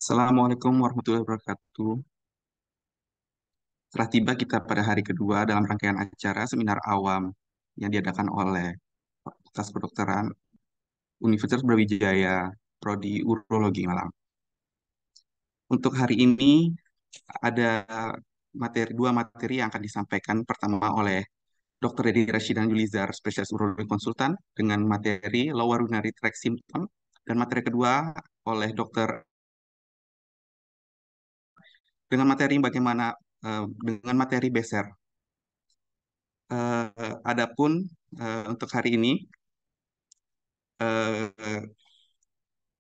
Assalamualaikum warahmatullahi wabarakatuh. Telah tiba kita pada hari kedua dalam rangkaian acara seminar awam yang diadakan oleh Fakultas Kedokteran Universitas Brawijaya, Prodi Urologi Malang. Untuk hari ini ada dua materi yang akan disampaikan. Pertama oleh Dr. Dedi Rashidan Yulizar, spesialis urologi konsultan, dengan materi lower urinary tract symptom. Dan materi kedua oleh Dr. dengan materi bagaimana dengan materi beser. Adapun untuk hari ini eh,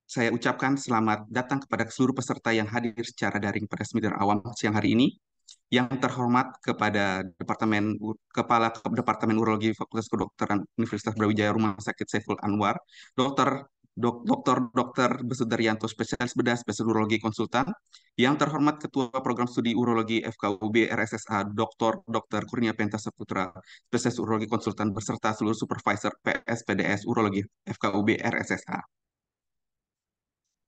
saya ucapkan selamat datang kepada seluruh peserta yang hadir secara daring pada seminar awam siang hari ini. Yang terhormat kepada Departemen Urologi Fakultas Kedokteran Universitas Brawijaya Rumah Sakit Saiful Anwar, Dr. Besudaryanto, spesialis bedah, spesialis urologi konsultan. Yang terhormat Ketua Program Studi Urologi FKUB RSSA, Dr. Kurnia Penta Saputra, spesialis urologi konsultan, beserta seluruh supervisor PS PDS Urologi FKUB RSSA.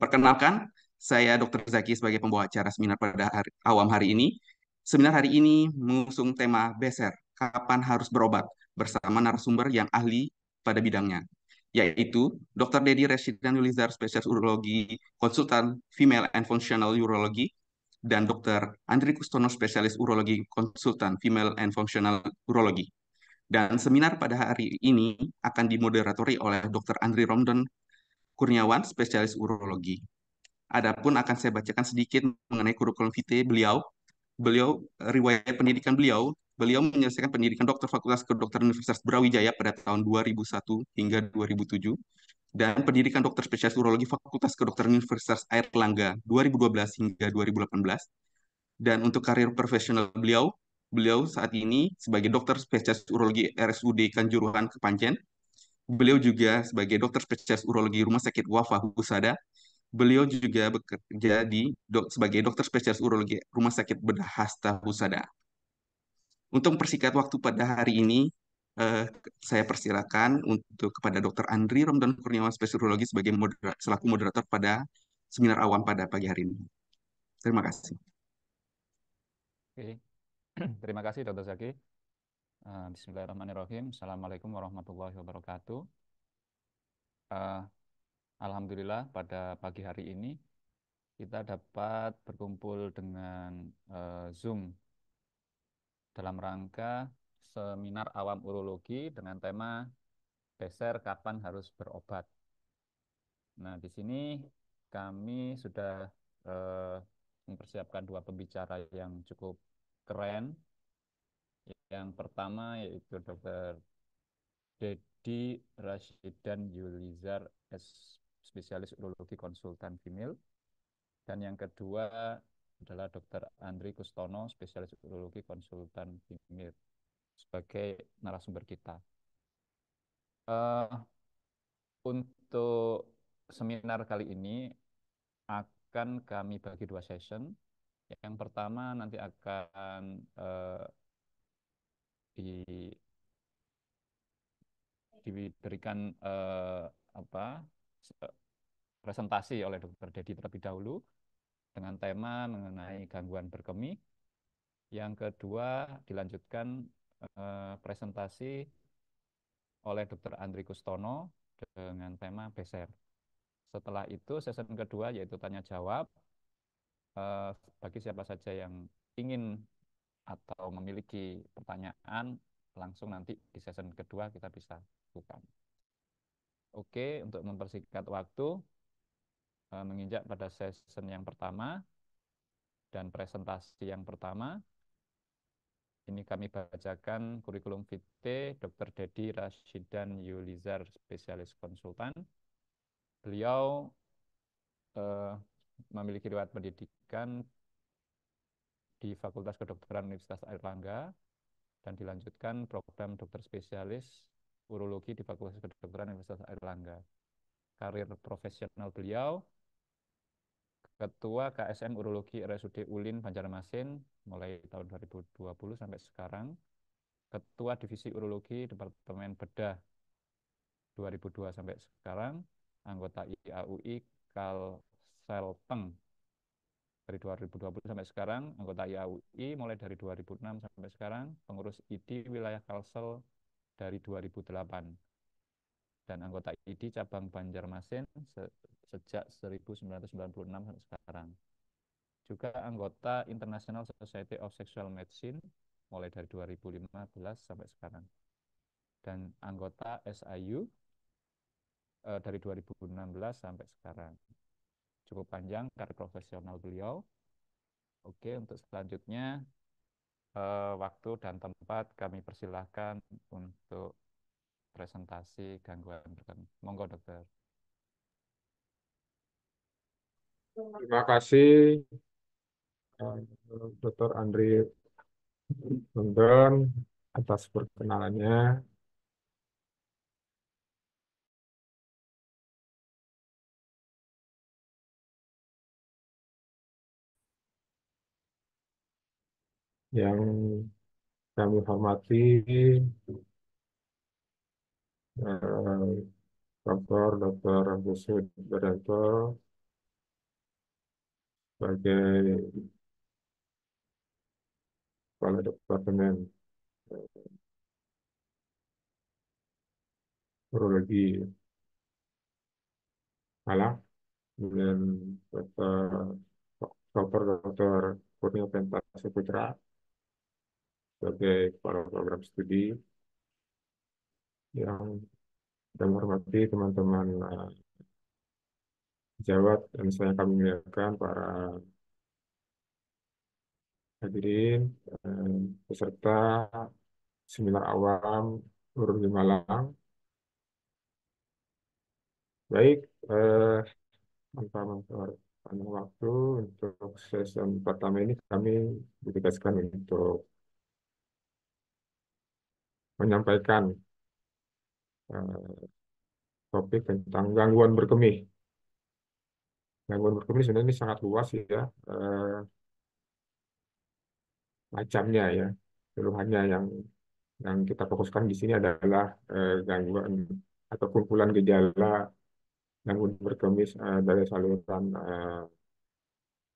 Perkenalkan, saya Dr. Zaki sebagai pembawa acara seminar pada awam hari ini. Seminar hari ini mengusung tema Beser, kapan harus berobat, bersama narasumber yang ahli pada bidangnya, yaitu Dr. Dedi Reshidan Yulizar, spesialis urologi, konsultan female and functional urologi, dan Dr. Andri Kustono, spesialis urologi, konsultan female and functional urologi. Dan seminar pada hari ini akan dimoderatori oleh Dr. Andri Romdon Kurniawan, spesialis urologi. Adapun akan saya bacakan sedikit mengenai kurikulum vitae beliau. Riwayat pendidikan beliau menyelesaikan pendidikan dokter Fakultas Kedokteran Universitas Brawijaya pada tahun 2001 hingga 2007 dan pendidikan dokter spesialis urologi Fakultas Kedokteran Universitas Airlangga 2012 hingga 2018. Dan untuk karir profesional beliau, beliau saat ini sebagai dokter spesialis urologi RSUD Kanjuruhan Kepanjen. Beliau juga sebagai dokter spesialis urologi Rumah Sakit Wafa Husada. Beliau juga bekerja sebagai dokter spesialis urologi Rumah Sakit Bedah Hasta Husada. Untuk mempersingkat waktu pada hari ini, saya persilakan untuk kepada Dr. Andri Romdan Kurniawan, spesialis urologi sebagai selaku moderator pada seminar awam pada pagi hari ini. Terima kasih. Oke, terima kasih Dr. Zaki. Bismillahirrahmanirrahim. Assalamualaikum warahmatullahi wabarakatuh. Eh, Alhamdulillah pada pagi hari ini kita dapat berkumpul dengan Zoom dalam rangka seminar awam urologi dengan tema Beser kapan harus berobat. Nah, di sini kami sudah eh, mempersiapkan dua pembicara yang cukup keren. Yang pertama yaitu Dr. Dedi Rashidan Yulizar, spesialis urologi konsultan female. Dan yang kedua adalah Dr. Andri Kustono, spesialis urologi konsultan female, sebagai narasumber kita. Uh, untuk seminar kali ini akan kami bagi dua session. Yang pertama nanti akan di diberikan apa presentasi oleh Dr. Dedi terlebih dahulu dengan tema mengenai gangguan berkemih. Yang kedua dilanjutkan presentasi oleh Dr. Andri Kustono dengan tema Beser. Setelah itu sesi kedua yaitu tanya jawab bagi siapa saja yang ingin atau memiliki pertanyaan langsung nanti di sesi kedua kita bisa lakukan. Oke, untuk mempersingkat waktu menginjak pada sesi yang pertama dan presentasi yang pertama. Ini kami bacakan kurikulum vitae Dr. Dedi Rashidan Yulizar, spesialis konsultan. Beliau memiliki riwayat pendidikan di Fakultas Kedokteran Universitas Airlangga dan dilanjutkan program dokter spesialis urologi di Fakultas Kedokteran Universitas Airlangga. Karir profesional beliau Ketua KSM Urologi RSUD Ulin Banjarmasin mulai tahun 2020 sampai sekarang. Ketua Divisi Urologi Departemen Bedah 2002 sampai sekarang. Anggota IAUI Kalselpeng dari 2020 sampai sekarang, anggota IAUI mulai dari 2006 sampai sekarang, pengurus ID wilayah Kalsel dari 2008, dan anggota ID cabang Banjarmasin sejak 1996 sampai sekarang. Juga anggota International Society of Sexual Medicine mulai dari 2015 sampai sekarang. Dan anggota SIU dari 2016 sampai sekarang. Cukup panjang karir profesional beliau. Oke, untuk selanjutnya waktu dan tempat kami persilahkan untuk presentasi gangguan berkembang. Monggo dokter. Terima kasih Dr. Andri London atas perkenalannya. Yang kami hormati Dr. Busud Beranto sebagai Kepala Departemen Urologi Malang, kemudian Dr. Kurnia Pentasa Putra sebagai Kepala Program Studi, yang kami hormati teman-teman sejawat dan saya kami muliakan para hadirin peserta seminar awam Urologi Malang. Baik, tanpa memperpanjang waktu, untuk sesi pertama ini kami ditugaskan untuk menyampaikan topik tentang gangguan berkemih. Gangguan berkemih sebenarnya ini sangat luas ya, macamnya ya. Keluhannya yang kita fokuskan di sini adalah gangguan atau kumpulan gejala gangguan berkemih dari saluran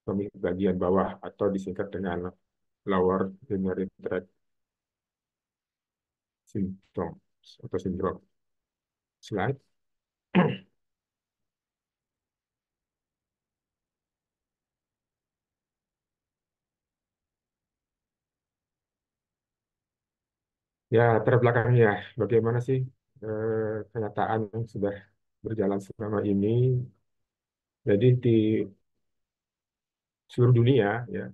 kemih bagian bawah atau disingkat dengan lower urinary tract syndrome atau sindrom. Slide. Ya, terbelakangnya bagaimana sih kenyataan yang sudah berjalan selama ini. Jadi di seluruh dunia ya,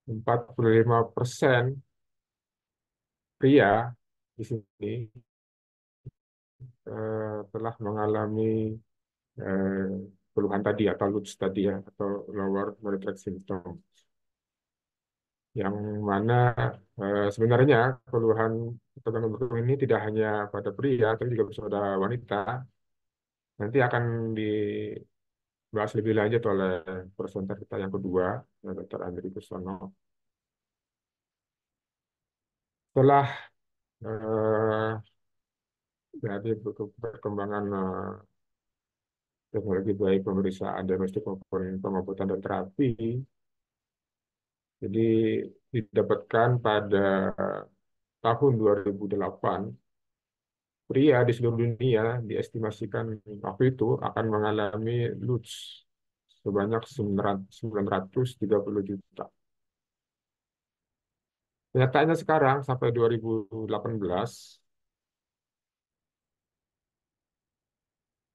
45% pria di sini telah mengalami eh, keluhan tadi atau LUTS tadi ya, atau lower urinary tract syndrome, yang mana sebenarnya keluhan atau gangguan berkemih ini tidak hanya pada pria tapi juga bisa pada wanita. Nanti akan dibahas lebih lanjut oleh presenter kita yang kedua, Dr. Andri Kusono. Setelah eh, dari perkembangan teknologi baik pemeriksaan diagnostik maupun pengobatan dan terapi, jadi didapatkan pada tahun 2008, pria di seluruh dunia diestimasikan waktu itu akan mengalami LUTS sebanyak 930 juta. Kenyataannya sekarang sampai 2018,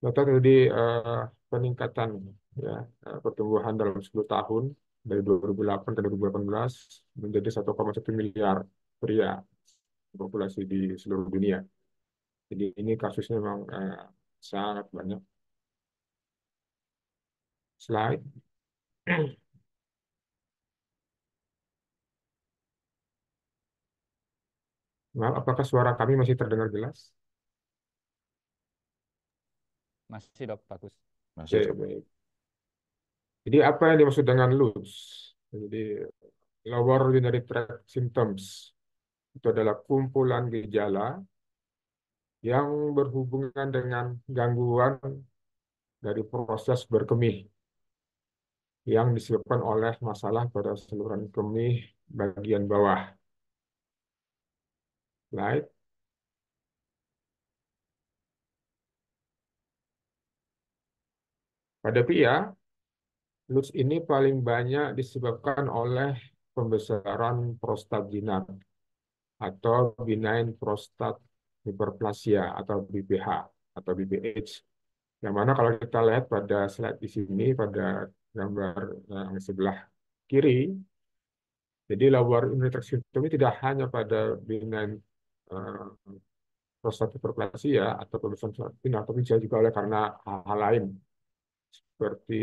data tadi peningkatan ya, pertumbuhan dalam 10 tahun dari 2008 ke 2018 menjadi 1,1 miliar pria populasi di seluruh dunia. Jadi ini kasusnya memang sangat banyak. Slide. Nah, apakah suara kami masih terdengar jelas? Masih dok, bagus. Oke, baik. Jadi apa yang dimaksud dengan LUTS? Jadi lower urinary tract symptoms itu adalah kumpulan gejala yang berhubungan dengan gangguan dari proses berkemih. yang disebabkan oleh masalah pada saluran kemih bagian bawah. Right? Pada pria, LUTS ini paling banyak disebabkan oleh pembesaran prostat jinak atau benign prostate hyperplasia atau BPH atau BPH. Yang mana kalau kita lihat pada slide di sini pada gambar yang sebelah kiri, jadi lobar urinary tract symptom ini tidak hanya pada benign eh, prostat hyperplasia atau pembesaran prostat jinak, tapi bisa juga oleh karena hal-hal lain seperti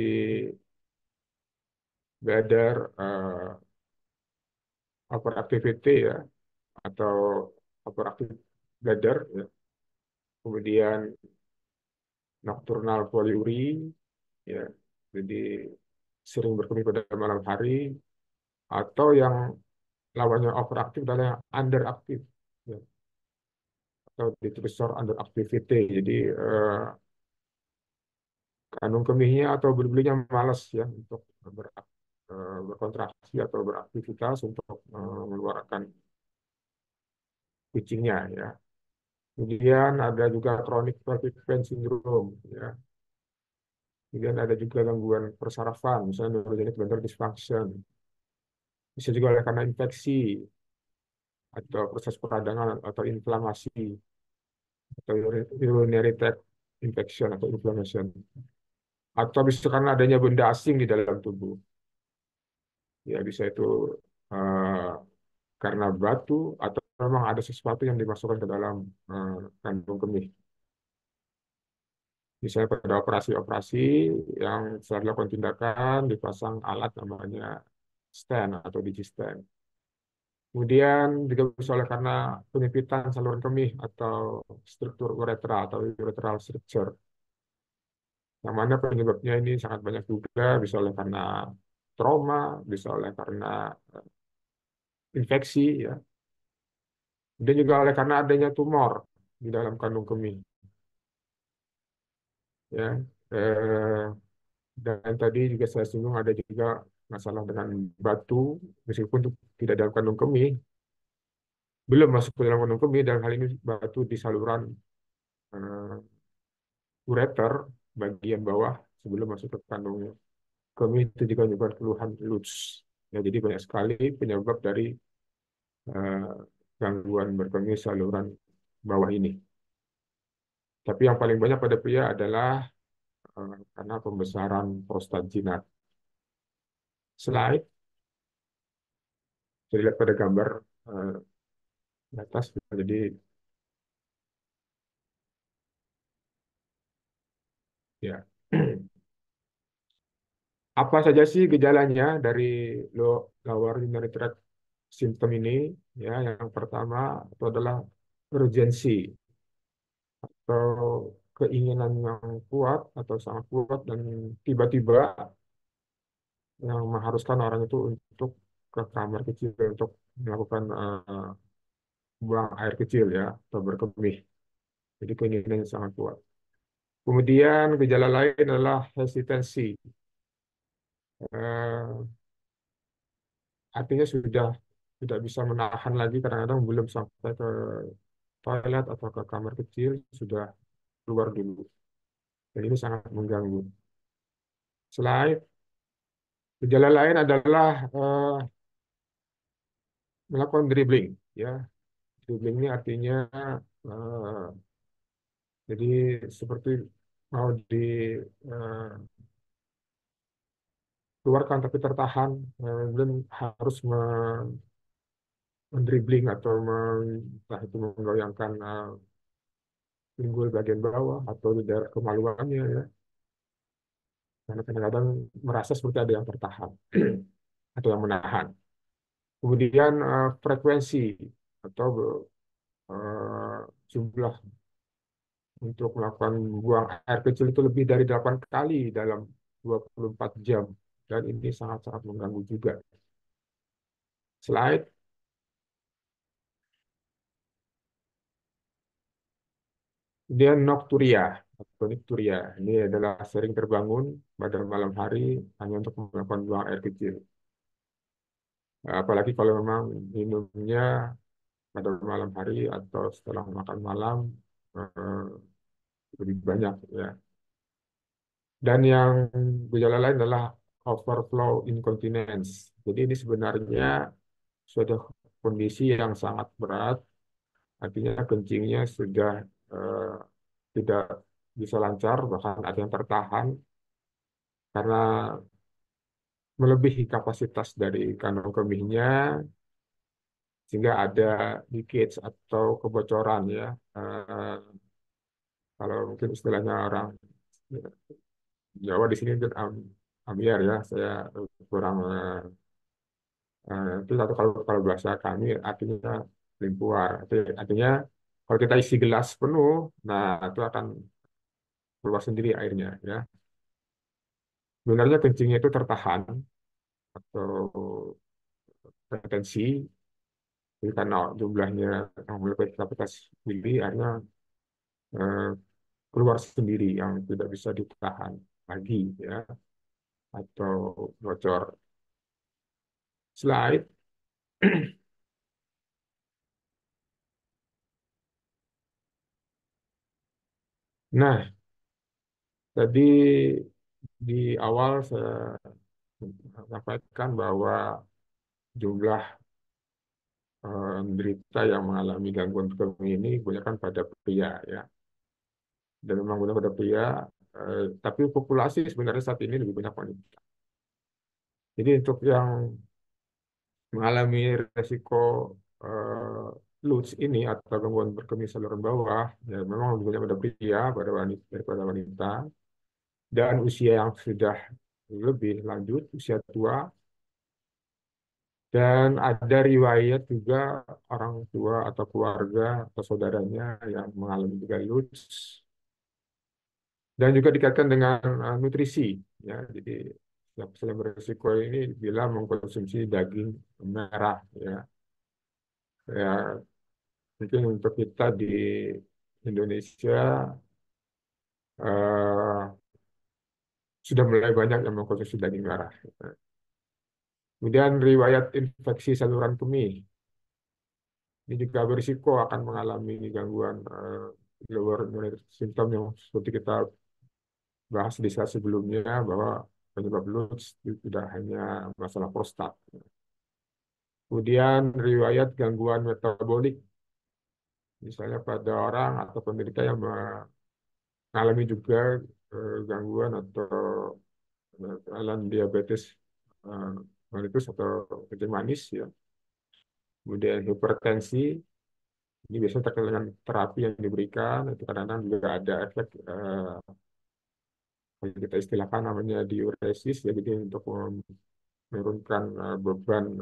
bladder overactivity ya atau overactive bladder ya. Kemudian nocturnal polyuria ya. Jadi sering berkemih pada malam hari atau yang lawannya overaktif adalah yang underaktif ya. Atau ditulisor underactivity. Jadi kandung kemihnya atau bulu-bulunya malas ya untuk berkontraksi atau beraktivitas untuk mengeluarkan kucingnya ya. Kemudian ada juga chronic pelvic pain syndrome ya. Kemudian ada juga gangguan persarafan, misalnya neurogenic bladder dysfunction. Bisa juga oleh karena infeksi atau proses peradangan atau inflamasi atau urinary tract infection atau inflammation. Atau bisa karena adanya benda asing di dalam tubuh. Ya bisa itu eh, karena batu atau memang ada sesuatu yang dimasukkan ke dalam kandung kemih. Misalnya pada operasi-operasi yang setelah dilakukan tindakan dipasang alat namanya stent atau digistent. Kemudian juga bisa oleh karena penyempitan saluran kemih atau struktur uretra atau uretral structure. Yang mana penyebabnya ini sangat banyak juga, bisa oleh karena trauma, bisa oleh karena infeksi, ya. Dan juga oleh karena adanya tumor di dalam kandung kemih. Ya. Eh, dan tadi juga saya singgung ada juga masalah dengan batu, meskipun tidak dalam kandung kemih, belum masuk ke dalam kandung kemih, dalam hal ini batu di saluran eh, ureter bagian bawah sebelum masuk ke kandung kemih itu juga menyebabkan keluhan LUTS. Ya, jadi banyak sekali penyebab dari eh, gangguan berkemih saluran bawah ini. Tapi yang paling banyak pada pria adalah karena pembesaran prostat jinak. Slide, jadi lihat pada gambar eh, di atas. Jadi ya, apa saja sih gejalanya dari lower urinary tract symptom ini? Ya, yang pertama itu adalah urgensi atau keinginan yang kuat atau sangat kuat dan tiba-tiba yang mengharuskan orang itu untuk ke kamar kecil untuk melakukan buang air kecil ya atau berkemih. Jadi keinginan yang sangat kuat. Kemudian gejala lain adalah hesitansi. Eh, Artinya sudah tidak bisa menahan lagi, kadang-kadang belum sampai ke toilet atau ke kamar kecil sudah keluar dulu. Dan ini sangat mengganggu. Selain gejala lain adalah melakukan dribbling, ya. Dribbling ini artinya eh, jadi seperti mau dikeluarkan tapi tertahan, dan harus mendribbling atau entah itu menggoyangkan pinggul bagian bawah atau di daerah kemaluannya, ya. Karena kadang-kadang merasa seperti ada yang tertahan atau yang menahan. Kemudian frekuensi atau eh, jumlah untuk melakukan buang air kecil itu lebih dari 8 kali dalam 24 jam. Dan ini sangat-sangat mengganggu juga. Slide. Kemudian nokturia. atau nikturia. Ini adalah sering terbangun pada malam hari hanya untuk melakukan buang air kecil. Apalagi kalau memang minumnya pada malam hari atau setelah makan malam eh, lebih banyak ya. Dan yang gejala lain adalah overflow incontinence. Jadi ini sebenarnya sudah kondisi yang sangat berat, artinya kencingnya sudah eh, tidak bisa lancar, bahkan ada yang tertahan karena melebihi kapasitas dari kantong kemihnya, sehingga ada leakage atau kebocoran ya. Eh, Kalau mungkin istilahnya orang Jawa di sini itu ambiar ya, saya kurang itu satu kalau bahasa kami artinya limpuar. Artinya kalau kita isi gelas penuh, nah itu akan keluar sendiri airnya ya. Sebenarnya kencingnya itu tertahan atau retensi, jadi karena jumlahnya yang melebihi kapasitas mili, akhirnya eh, keluar sendiri yang tidak bisa ditahan lagi ya, atau bocor. Slide. Nah, tadi di awal saya sampaikan bahwa jumlah penderita yang mengalami gangguan kemih ini kebanyakan pada pria ya, dan memang benar pada pria, tapi populasi sebenarnya saat ini lebih banyak wanita. Jadi untuk yang mengalami resiko eh, LUTS ini atau gangguan berkemih saluran bawah, ya memang lebih banyak pada pria pada wanita daripada wanita, dan usia yang sudah lebih lanjut, usia tua, dan ada riwayat juga orang tua atau keluarga atau saudaranya yang mengalami juga LUTS, dan juga dikaitkan dengan nutrisi ya. Jadi yang paling berisiko ini bila mengkonsumsi daging merah ya. Ya, mungkin untuk kita di Indonesia eh, sudah mulai banyak yang mengkonsumsi daging merah. Kemudian riwayat infeksi saluran kemih ini juga berisiko akan mengalami gangguan lower immunity symptom yang seperti kita bahas di saat sebelumnya, bahwa penyebab LUTS itu tidak hanya masalah prostat. Kemudian riwayat gangguan metabolik, misalnya pada orang atau penderita yang mengalami juga gangguan atau kelainan diabetes mellitus atau kencing manis ya. Kemudian hipertensi, ini biasanya terkait dengan terapi yang diberikan, itu kadang-kadang juga ada efek yang kita istilahkan namanya diuresis, ya, jadi untuk menurunkan beban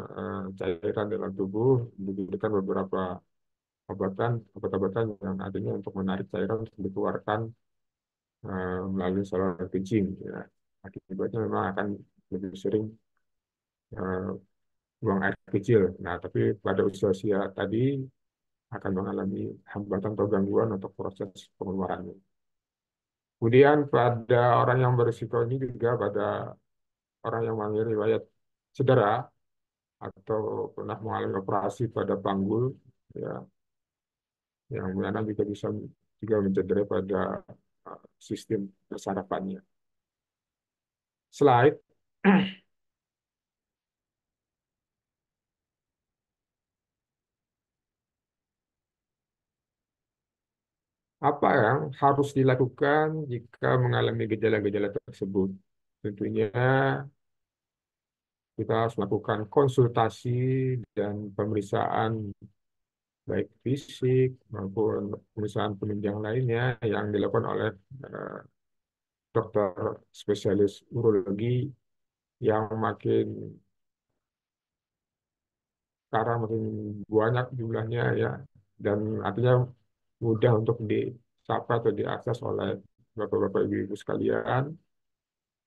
cairan dalam tubuh, diberikan beberapa obat-obatan yang adanya untuk menarik cairan untuk dikeluarkan melalui saluran kencing. Ya. Akibatnya memang akan lebih sering eh, buang air kecil. Nah, tapi pada usia-usia tadi akan mengalami hambatan atau gangguan untuk proses pengeluarannya. Kemudian pada orang yang berisiko ini juga pada orang yang mengalami riwayat cedera atau pernah mengalami operasi pada panggul, ya, yang mana juga bisa juga mencederai pada sistem persarapannya. Slide. Apa yang harus dilakukan jika mengalami gejala-gejala tersebut? Tentunya kita harus melakukan konsultasi dan pemeriksaan baik fisik maupun pemeriksaan penunjang lainnya yang dilakukan oleh eh, dokter spesialis urologi yang makin sekarang makin banyak jumlahnya ya, dan artinya mudah untuk disapa atau diakses oleh bapak-bapak ibu-ibu sekalian,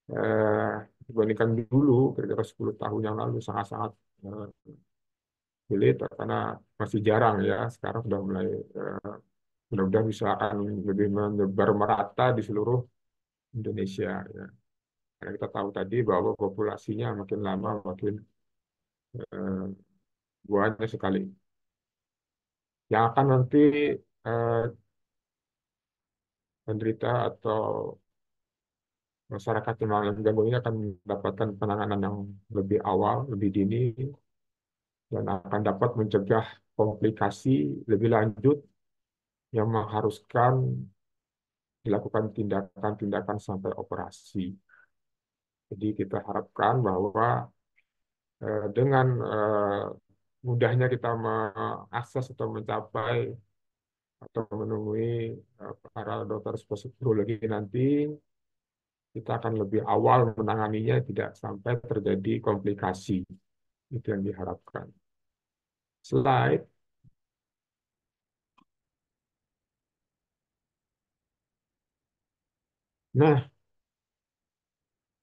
eh, dibandingkan dulu kira-kira 10 tahun yang lalu sangat-sangat sulit karena masih jarang ya. Sekarang sudah mulai mudah-mudahan bisa akan lebih menyebar merata di seluruh Indonesia ya. Karena kita tahu tadi bahwa populasinya makin lama makin eh, banyak sekali. Yang akan nanti eh, penderita atau masyarakat yang mengalami gangguan ini akan mendapatkan penanganan yang lebih awal, lebih dini, dan akan dapat mencegah komplikasi lebih lanjut yang mengharuskan dilakukan tindakan-tindakan sampai operasi. Jadi kita harapkan bahwa dengan mudahnya kita mengakses atau mencapai atau menemui para dokter spesialologi nanti, kita akan lebih awal menanganinya, tidak sampai terjadi komplikasi. Itu yang diharapkan. Slide. Nah,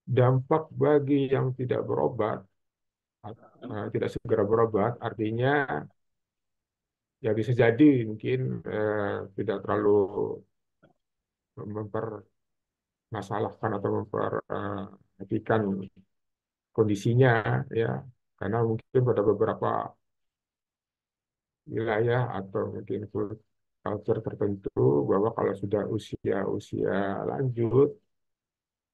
dampak bagi yang tidak berobat, tidak segera berobat, artinya ya bisa jadi mungkin tidak terlalu mempermasalahkan atau memperhatikan kondisinya ya, karena mungkin pada beberapa wilayah atau mungkin culture tertentu bahwa kalau sudah usia-usia lanjut,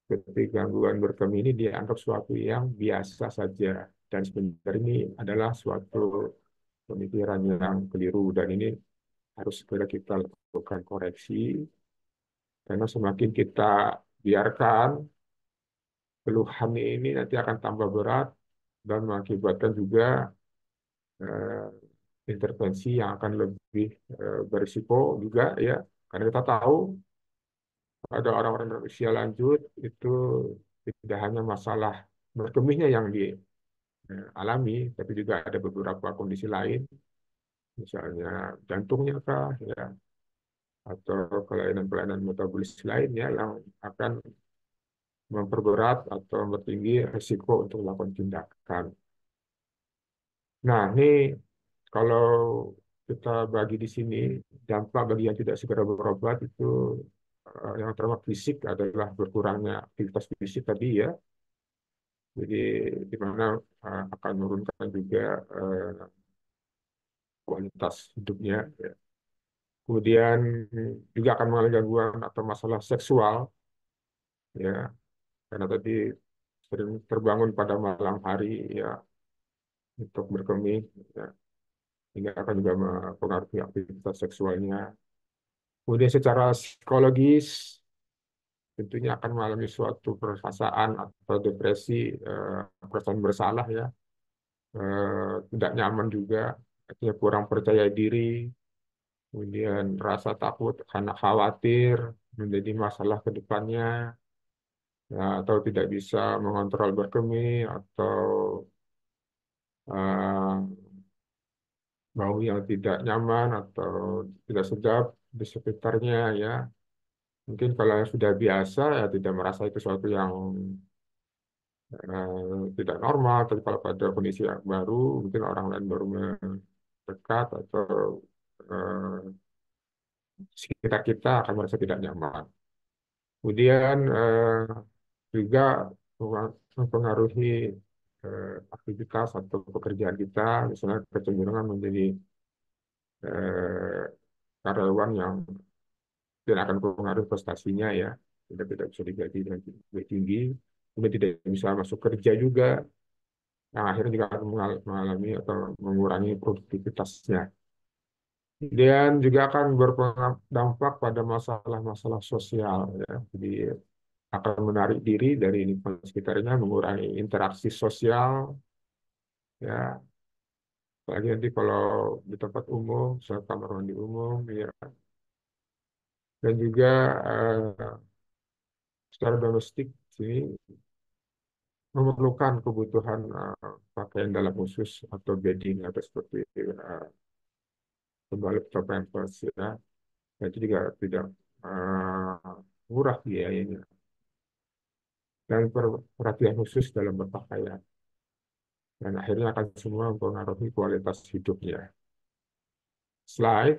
ketika gangguan berkemi ini dianggap suatu yang biasa saja, dan sebenarnya ini adalah suatu pemikiran yang keliru, dan ini harus segera kita lakukan koreksi, karena semakin kita biarkan keluhan ini nanti akan tambah berat dan mengakibatkan juga eh, intervensi yang akan lebih berisiko juga ya, karena kita tahu ada orang-orang berusia lanjut itu tidak hanya masalah berkemihnya yang dialami, tapi juga ada beberapa kondisi lain, misalnya jantungnya kah ya, atau kelainan-kelainan metabolis lainnya yang akan memperberat atau mempertinggi risiko untuk melakukan tindakan. Nah, ini kalau kita bagi di sini, dampak bagi yang tidak segera berobat itu yang terutama fisik adalah berkurangnya aktivitas fisik tadi ya. Jadi di mana akan menurunkan juga kualitas hidupnya. Ya. Kemudian juga akan mengalami gangguan atau masalah seksual ya, karena tadi sering terbangun pada malam hari ya untuk berkemih ya, hingga akan juga mempengaruhi aktivitas seksualnya. Kemudian secara psikologis tentunya akan mengalami suatu perasaan atau depresi, perasaan bersalah ya, tidak nyaman juga, artinya kurang percaya diri, kemudian rasa takut karena khawatir menjadi masalah ke depannya, ya, atau tidak bisa mengontrol berkemih, atau bau yang tidak nyaman atau tidak sedap di sekitarnya ya. Mungkin kalau yang sudah biasa ya tidak merasa itu sesuatu yang tidak normal, tapi kalau pada kondisi yang baru, mungkin orang lain baru mendekat atau eh, sekitar kita akan merasa tidak nyaman. Kemudian juga mempengaruhi aktivitas atau pekerjaan kita, misalnya kecenderungan menjadi eh, karyawan yang tidak akan mempengaruhi prestasinya ya, tidak bisa digaji dengan lebih tinggi, kemudian tidak bisa masuk kerja juga, yang akhirnya juga akan mengalami atau mengurangi produktivitasnya. Dan juga akan berdampak pada masalah-masalah sosial ya. Jadi akan menarik diri dari lingkungan sekitarnya, mengurangi interaksi sosial ya. Apalagi nanti kalau di tempat umum, misalnya kamar mandi umum ya. Dan juga secara domestik sini memerlukan kebutuhan pakaian dalam khusus atau bedding atau seperti pembalut atau pampers ya. Dan itu juga tidak murah biayanya, dan perhatian khusus dalam berpakaian, dan akhirnya akan semua mempengaruhi kualitas hidupnya. Slide.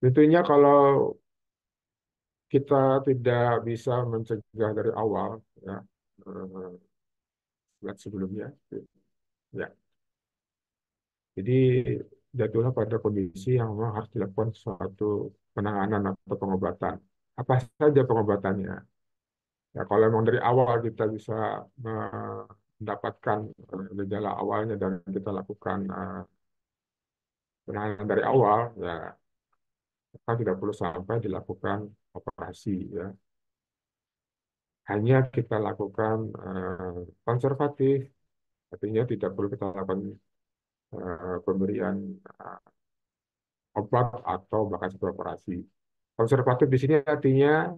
Tentunya kalau kita tidak bisa mencegah dari awal, ya, eh, lihat sebelumnya, ya. Jadi jatuhlah pada kondisi yang memang harus dilakukan suatu penanganan atau pengobatan. Apa saja pengobatannya? Ya, kalau memang dari awal kita bisa mendapatkan gejala awalnya dan kita lakukan penanganan dari awal, ya maka tidak perlu sampai dilakukan operasi. Ya, hanya kita lakukan konservatif, artinya tidak perlu kita lakukan pemberian obat atau bahkan sampai operasi. Konservatif di sini artinya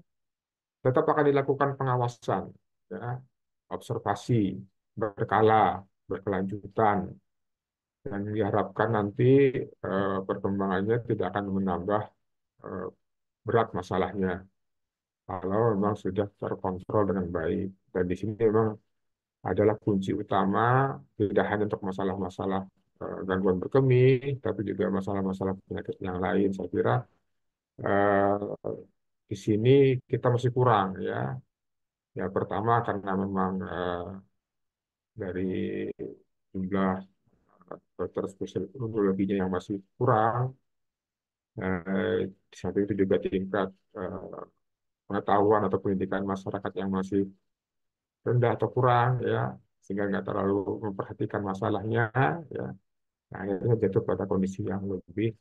tetap akan dilakukan pengawasan, ya, observasi berkala, berkelanjutan, dan diharapkan nanti perkembangannya tidak akan menambah eh, berat masalahnya kalau memang sudah terkontrol dengan baik. Dan di sini memang adalah kunci utama, tidak hanya untuk masalah-masalah gangguan berkemih, tapi juga masalah-masalah penyakit yang lain. Saya kira eh, di sini kita masih kurang, ya. Ya pertama karena memang dari jumlah dokter spesialis urologinya yang masih kurang, di samping itu juga tingkat pengetahuan atau pendidikan masyarakat yang masih rendah atau kurang, ya, sehingga nggak terlalu memperhatikan masalahnya, ya. Nah, akhirnya jatuh pada kondisi yang lebih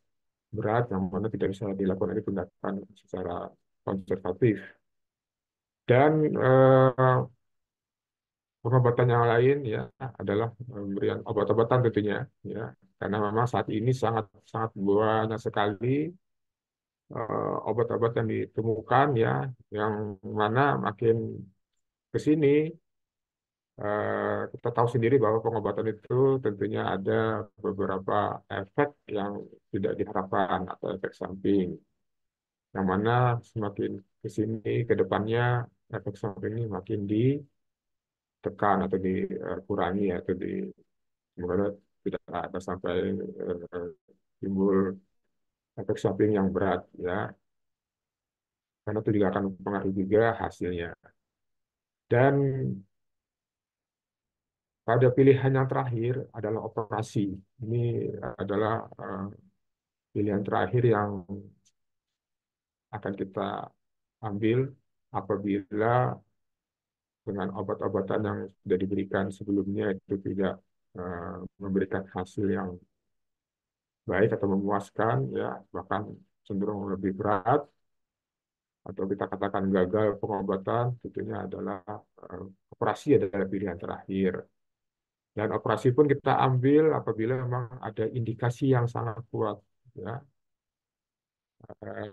berat yang mana tidak bisa dilakukan lagi tindakan secara konservatif. Dan pengobatan yang lain, ya, adalah pemberian obat-obatan tentunya, ya, karena memang saat ini sangat sangat banyak sekali obat-obat yang ditemukan, ya, yang mana makin ke sini kita tahu sendiri bahwa pengobatan itu tentunya ada beberapa efek yang tidak diharapkan atau efek samping, yang mana semakin ke sini ke depannya efek samping ini makin ditekan atau dikurangi atau semoga tidak ada sampai timbul efek samping yang berat, ya, karena itu juga akan mempengaruhi juga hasilnya. Dan pada pilihan yang terakhir adalah operasi. Ini adalah pilihan terakhir yang akan kita ambil apabila dengan obat-obatan yang sudah diberikan sebelumnya itu tidak memberikan hasil yang baik atau memuaskan, ya, bahkan cenderung lebih berat, atau kita katakan gagal pengobatan, tentunya adalah operasi adalah pilihan terakhir. Dan operasi pun kita ambil apabila memang ada indikasi yang sangat kuat, ya. Eh,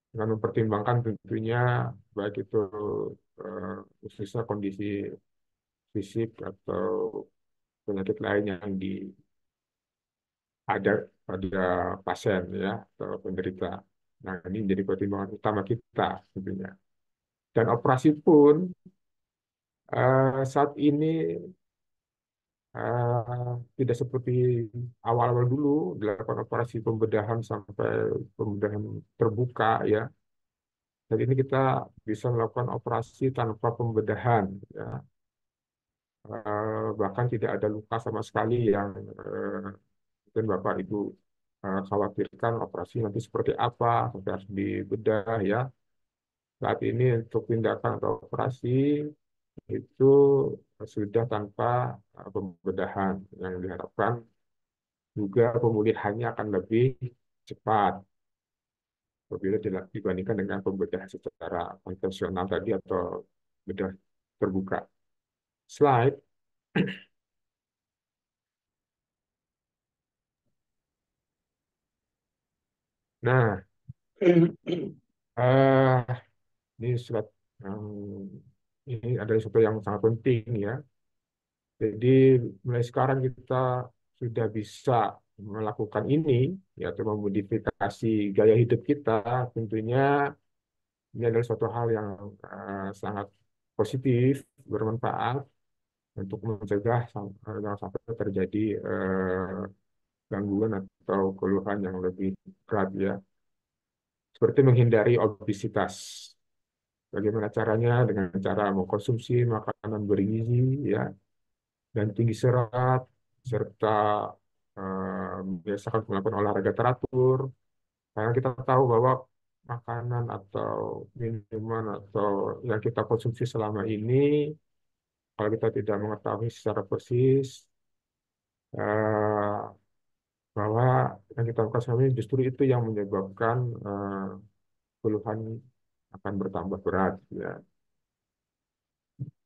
dengan mempertimbangkan tentunya baik itu khususnya kondisi fisik atau penyakit lain yang ada pada pasien, ya, atau penderita. Nah, ini menjadi pertimbangan utama kita tentunya. Dan operasi pun saat ini tidak seperti awal-awal dulu dilakukan operasi pembedahan sampai pembedahan terbuka, ya. Dan ini kita bisa melakukan operasi tanpa pembedahan, ya. Bahkan tidak ada luka sama sekali yang mungkin Bapak Ibu khawatirkan operasi nanti seperti apa, sampai harus dibedah, ya. Saat ini untuk tindakan atau operasi itu sudah tanpa pembedahan, yang diharapkan juga pemulihannya akan lebih cepat apabila dibandingkan dengan pembedahan secara konvensional tadi atau bedah terbuka. Slide. Nah, eh, ini slide yang ini adalah sesuatu yang sangat penting, ya. Jadi mulai sekarang kita sudah bisa melakukan ini, ya, atau memodifikasi gaya hidup kita. Tentunya ini adalah suatu hal yang sangat positif, bermanfaat untuk mencegah jangan sampai terjadi gangguan atau keluhan yang lebih berat ya, seperti menghindari obesitas. Bagaimana caranya? Dengan cara mengkonsumsi makanan bergizi ya dan tinggi serat, serta biasakan melakukan olahraga teratur. Karena kita tahu bahwa makanan atau minuman atau yang kita konsumsi selama ini, kalau kita tidak mengetahui secara persis eh, bahwa yang kita lakukan selama ini justru itu yang menyebabkan keluhan akan bertambah berat. Ya.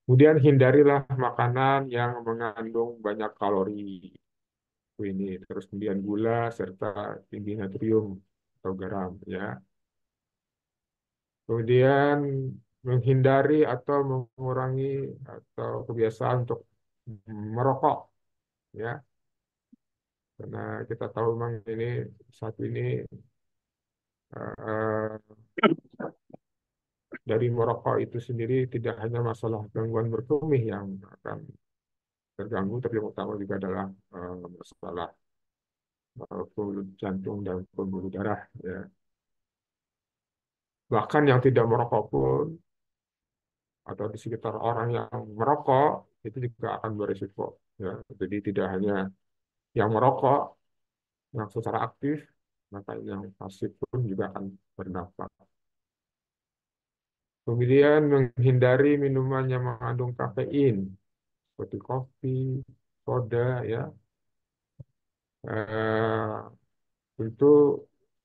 Kemudian hindarilah makanan yang mengandung banyak kalori. Ini terus kemudian gula serta tinggi natrium atau garam ya. Kemudian menghindari atau mengurangi atau kebiasaan untuk merokok ya. Karena kita tahu memang ini saat ini eh, dari merokok itu sendiri tidak hanya masalah gangguan berkemih yang akan terganggu, tapi yang utama juga adalah masalah pembuluh jantung dan pembuluh darah ya. Bahkan yang tidak merokok pun atau di sekitar orang yang merokok itu juga akan berisiko ya. Jadi tidak hanya yang merokok yang secara aktif, maka yang pasif pun juga akan berdampak. Kemudian menghindari minuman yang mengandung kafein seperti kopi, soda ya. Eh, Tentu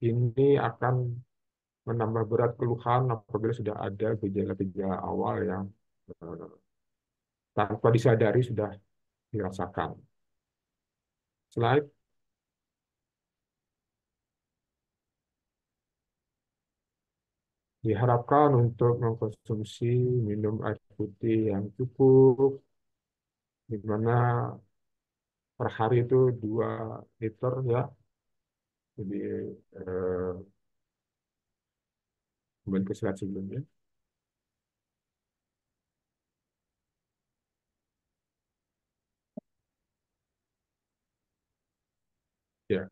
ini akan menambah berat keluhan apabila sudah ada gejala-gejala awal yang eh, tanpa disadari sudah dirasakan. Slide. Diharapkan untuk mengkonsumsi minum air putih yang cukup, di mana per hari itu 2 liter ya. Jadi eh, kembali ke slide sebelumnya. Ya,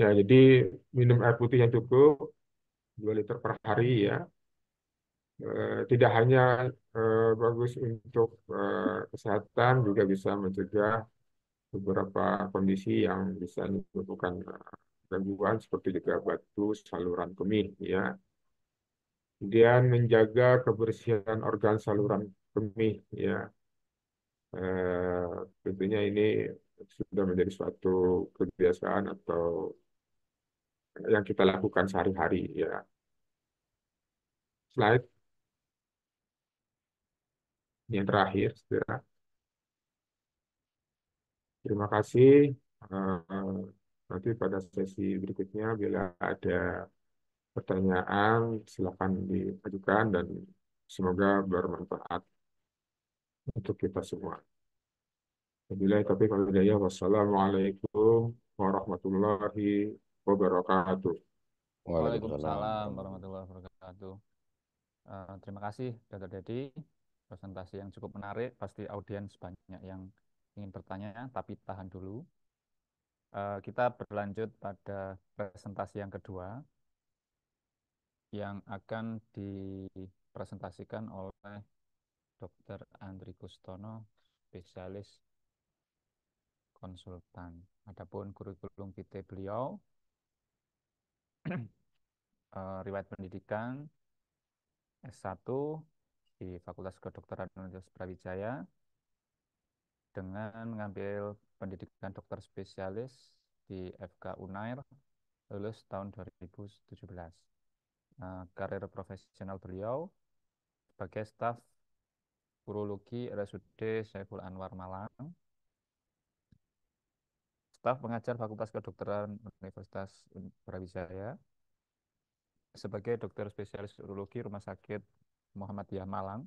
ya jadi minum air putih yang cukup 2 liter per hari ya. Tidak hanya bagus untuk kesehatan, juga bisa mencegah beberapa kondisi yang bisa menyebabkan gangguan seperti juga batu saluran kemih ya. Kemudian menjaga kebersihan organ saluran kemih ya. Tentunya ini sudah menjadi suatu kebiasaan atau yang kita lakukan sehari-hari ya. Slide yang terakhir, saudara. Terima kasih. Eh, Nanti pada sesi berikutnya bila ada pertanyaan silakan diajukan dan semoga bermanfaat untuk kita semua. Wabillahi taufiq wal hidayah. Wassalamualaikum warahmatullahi wabarakatuh. Waalaikumsalam Waalaikumsalam warahmatullahi warahmatullahi wabarakatuh. Terima kasih, Dr. Dedi. Presentasi yang cukup menarik. Pasti audiens banyak yang ingin bertanya, tapi tahan dulu. Kita berlanjut pada presentasi yang kedua, yang akan dipresentasikan oleh Dr. Andri Kustono, spesialis konsultan. Adapun kurikulum vitae beliau, riwayat pendidikan S1 di Fakultas Kedokteran Universitas Brawijaya dengan mengambil pendidikan dokter spesialis di FK Unair, lulus tahun 2017. Karir profesional beliau sebagai staf urologi RSUD Saiful Anwar Malang, staf pengajar Fakultas Kedokteran Universitas Brawijaya, sebagai dokter spesialis urologi Rumah Sakit Muhammadiyah Malang,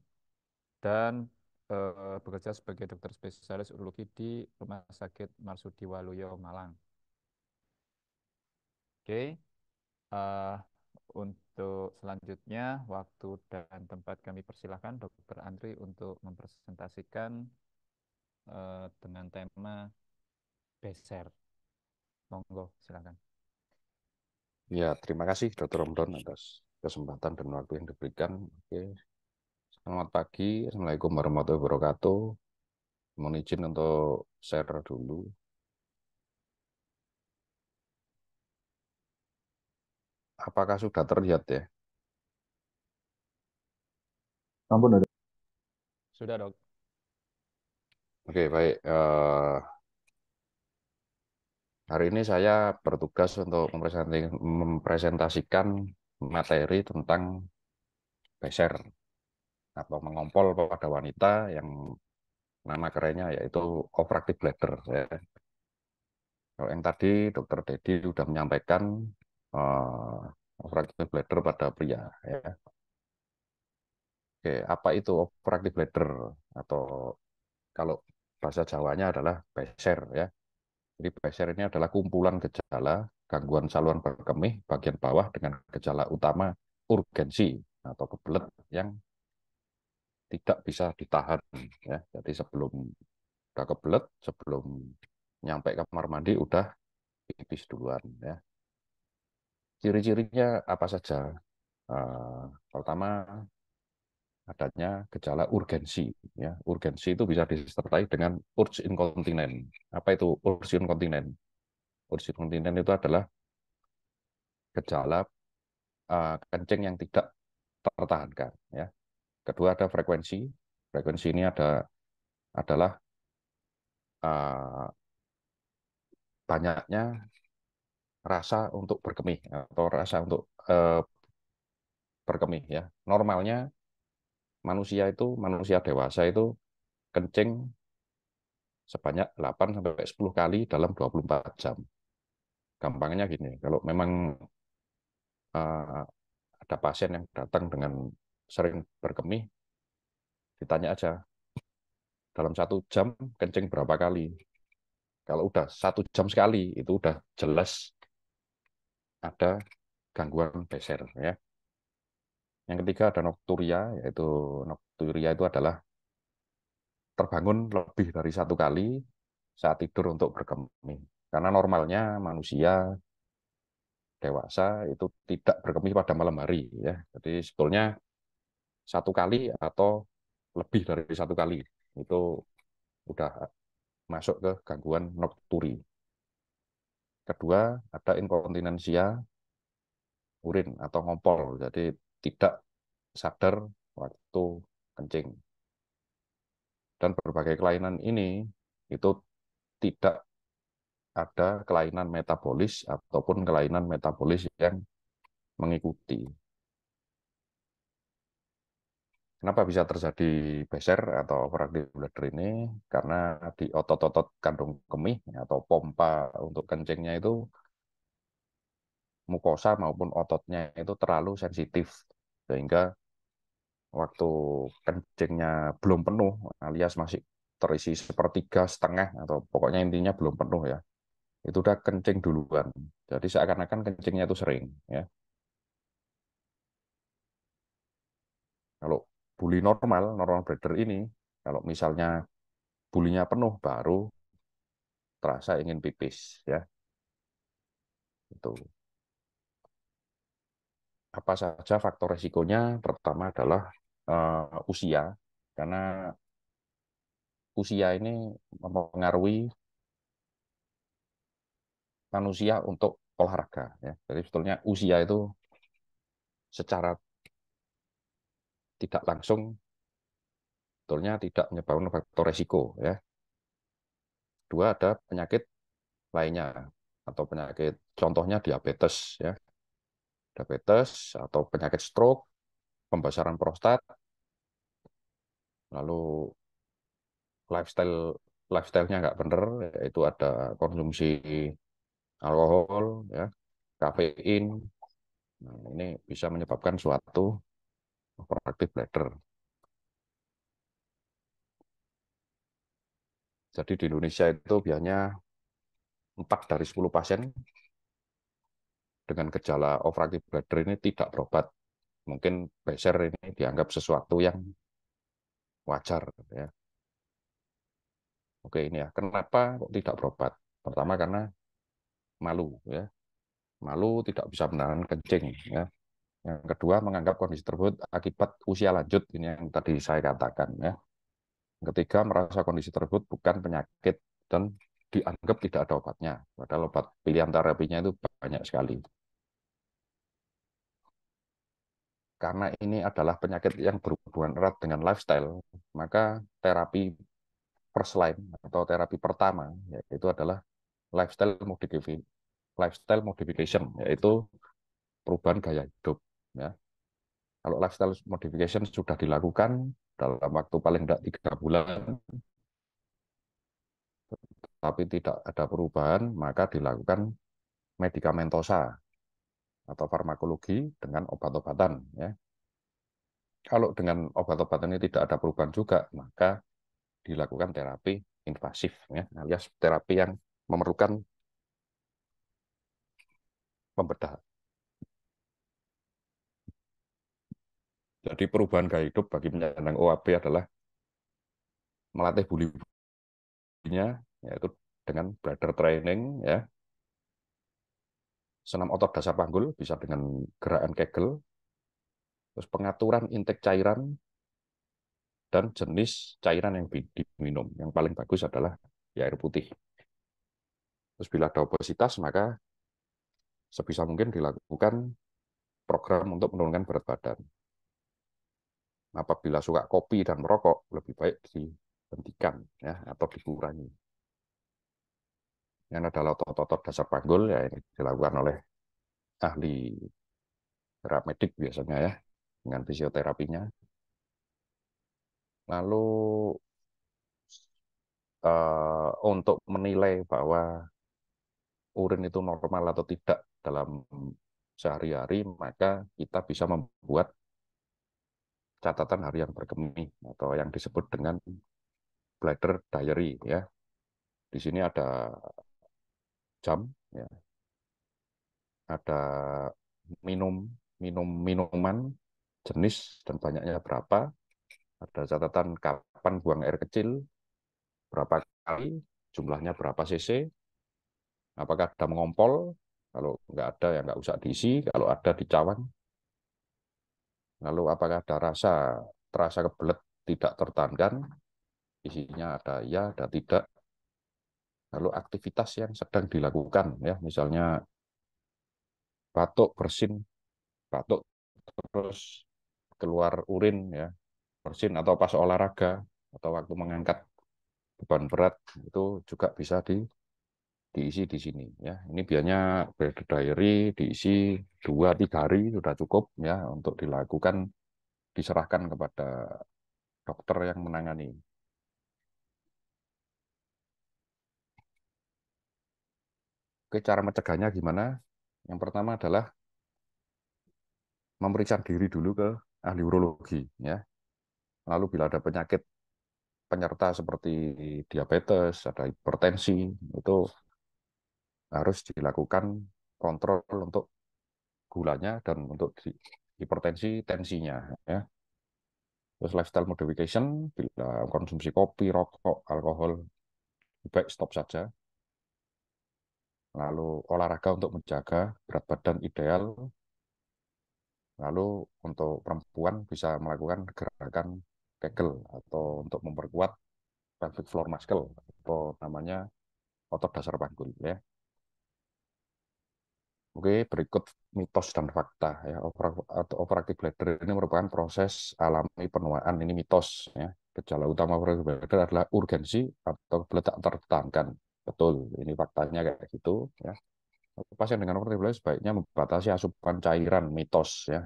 dan bekerja sebagai dokter spesialis urologi di Rumah Sakit Marsudi Waluyo Malang. Oke, uh, untuk selanjutnya waktu dan tempat kami persilahkan Dokter Andri untuk mempresentasikan dengan tema beser. Monggo, silakan. Ya, terima kasih Dr. Romdon atas kesempatan dan waktu yang diberikan. Oke. Selamat pagi, Assalamualaikum warahmatullahi wabarakatuh. Mohon izin untuk share dulu. Apakah sudah terlihat ya? Ampun, ada. Sudah, Dok. Oke, baik. Hari ini saya bertugas untuk mempresentasikan materi tentang beser atau mengompol pada wanita yang nama kerennya yaitu overactive bladder. Ya. Kalau yang tadi Dr. Dedi sudah menyampaikan overactive bladder pada pria. Ya. Oke, apa itu overactive bladder? Atau kalau bahasa Jawanya adalah beser. Ya. Jadi beser ini adalah kumpulan gejala gangguan saluran berkemih bagian bawah dengan gejala utama urgensi atau kebelet yang tidak bisa ditahan. Ya. Jadi sebelum udah kebelet, sebelum nyampe kamar mandi udah pipis duluan. Ya. Ciri-cirinya apa saja? Pertama, adanya gejala urgensi. Ya. Urgensi itu bisa disertai dengan urge incontinent. Apa itu urge incontinent? Urge incontinent itu adalah gejala kencing yang tidak tertahankan. Ya. Kedua ada frekuensi. Frekuensi ini adalah banyaknya rasa untuk berkemih atau rasa untuk berkemih. Ya. Normalnya manusia dewasa itu kencing sebanyak 8-10 kali dalam 24 jam. Gampangnya gini, kalau memang ada pasien yang datang dengan sering berkemih, ditanya aja, dalam 1 jam kencing berapa kali? Kalau udah 1 jam sekali, itu udah jelas ada gangguan beser. Ya. Yang ketiga ada nokturia, yaitu nokturia itu adalah terbangun lebih dari 1 kali saat tidur untuk berkemih. Karena normalnya manusia dewasa itu tidak berkemih pada malam hari. Ya. Jadi sebetulnya 1 kali atau lebih dari 1 kali itu udah masuk ke gangguan nokturi. Kedua, ada inkontinensia urin atau ngompol, jadi tidak sadar waktu kencing. Dan berbagai kelainan ini itu tidak ada kelainan metabolis ataupun kelainan metabolis yang mengikuti. Kenapa bisa terjadi beser atau overactive bladder ini? Karena di otot-otot kandung kemih atau pompa untuk kencingnya itu mukosa maupun ototnya itu terlalu sensitif sehingga waktu kencingnya belum penuh alias masih terisi sepertiga setengah atau pokoknya intinya belum penuh ya itu udah kencing duluan jadi seakan-akan kencingnya itu sering ya. Kalau buli normal bladder ini kalau misalnya bulinya penuh baru terasa ingin pipis ya itu. Apa saja faktor resikonya? Pertama adalah usia, karena usia ini mempengaruhi manusia untuk olahraga. Ya. Jadi sebetulnya usia itu secara tidak langsung sebetulnya tidak menyebabkan faktor resiko. Ya. Dua, ada penyakit lainnya atau penyakit contohnya diabetes. Ya. Diabetes atau penyakit stroke, pembesaran prostat, lalu lifestyle-nya nggak benar, yaitu ada konsumsi alkohol, ya, kafein. Nah, ini bisa menyebabkan suatu overactive bladder. Jadi di Indonesia itu biasanya 4 dari 10 pasien dengan gejala overactive bladder ini tidak berobat. Mungkin beser ini dianggap sesuatu yang wajar. Ya. Oke, ini ya. Kenapa kok tidak berobat? Pertama karena malu ya. Malu tidak bisa menahan kencing ya. Yang kedua menganggap kondisi tersebut akibat usia lanjut, ini yang tadi saya katakan ya. Yang ketiga merasa kondisi tersebut bukan penyakit dan dianggap tidak ada obatnya. Padahal obat pilihan terapinya itu banyak sekali. Karena ini adalah penyakit yang berhubungan erat dengan lifestyle, maka terapi first line atau terapi pertama yaitu adalah lifestyle modification, yaitu perubahan gaya hidup ya. Kalau lifestyle modification sudah dilakukan dalam waktu paling tidak 3 bulan tapi tidak ada perubahan, maka dilakukan medikamentosa atau farmakologi dengan obat-obatan ya. Kalau dengan obat-obatan ini tidak ada perubahan juga, maka dilakukan terapi invasif ya, alias terapi yang memerlukan pembedahan. Jadi perubahan gaya hidup bagi penyandang OAB adalah melatih buli-bulinya, yaitu dengan bladder training ya, senam otot dasar panggul bisa dengan gerakan Kegel, terus pengaturan intake cairan dan jenis cairan yang diminum. Yang paling bagus adalah ya air putih. Terus bila ada obesitas, maka sebisa mungkin dilakukan program untuk menurunkan berat badan. Apabila suka kopi dan merokok, lebih baik dihentikan ya, atau dikurangi. Yang adalah otot-otot dasar panggul, ya ini dilakukan oleh ahli terapetik biasanya ya, dengan fisioterapinya. Lalu untuk menilai bahwa urin itu normal atau tidak dalam sehari-hari, maka kita bisa membuat catatan harian berkemih atau yang disebut dengan bladder diary ya. Di sini ada jam ya, ada minuman jenis dan banyaknya berapa, ada catatan kapan buang air kecil, berapa kali, jumlahnya berapa cc, apakah ada mengompol, kalau nggak ada ya nggak usah diisi, kalau ada dicawan. Lalu apakah ada terasa kebelet tidak tertahankan, isinya ada ya, ada tidak. Lalu aktivitas yang sedang dilakukan ya, misalnya batuk, bersin, batuk terus keluar urin ya, bersin atau pas olahraga atau waktu mengangkat beban berat, itu juga bisa diisi di sini ya. Ini biasanya bladder diary diisi 2-3 hari sudah cukup ya untuk dilakukan, diserahkan kepada dokter yang menangani. Oke, cara mencegahnya gimana? Yang pertama adalah memeriksa diri dulu ke ahli urologi ya. Lalu bila ada penyakit penyerta seperti diabetes, ada hipertensi, itu harus dilakukan kontrol untuk gulanya dan untuk hipertensi tensinya ya. Terus lifestyle modification, bila konsumsi kopi, rokok, alkohol, baik stop saja. Lalu olahraga untuk menjaga berat badan ideal. Lalu untuk perempuan bisa melakukan gerakan Kegel atau untuk memperkuat pelvic floor muscle atau namanya otot dasar panggul ya. Oke, berikut mitos dan fakta ya. Overactive bladder ini merupakan proses alami penuaan, ini mitos ya. Gejala utama overactive bladder adalah urgensi atau tak tertahankan. Betul, ini faktanya kayak gitu ya. Pasien dengan overactive bladder sebaiknya membatasi asupan cairan, mitos ya.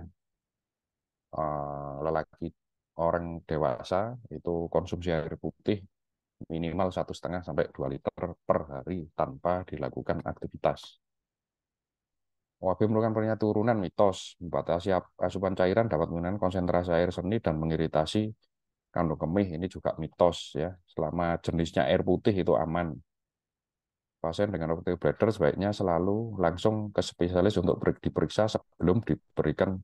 Lelaki orang dewasa itu konsumsi air putih minimal 1,5 sampai 2 liter per hari tanpa dilakukan aktivitas. OAB merupakan penyakit turunan, mitos. Membatasi asupan cairan dapat menurunkan konsentrasi air seni dan mengiritasi kandung kemih, ini juga mitos ya. Selama jenisnya air putih itu aman. Pasien dengan overactive bladder sebaiknya selalu langsung ke spesialis untuk diperiksa sebelum diberikan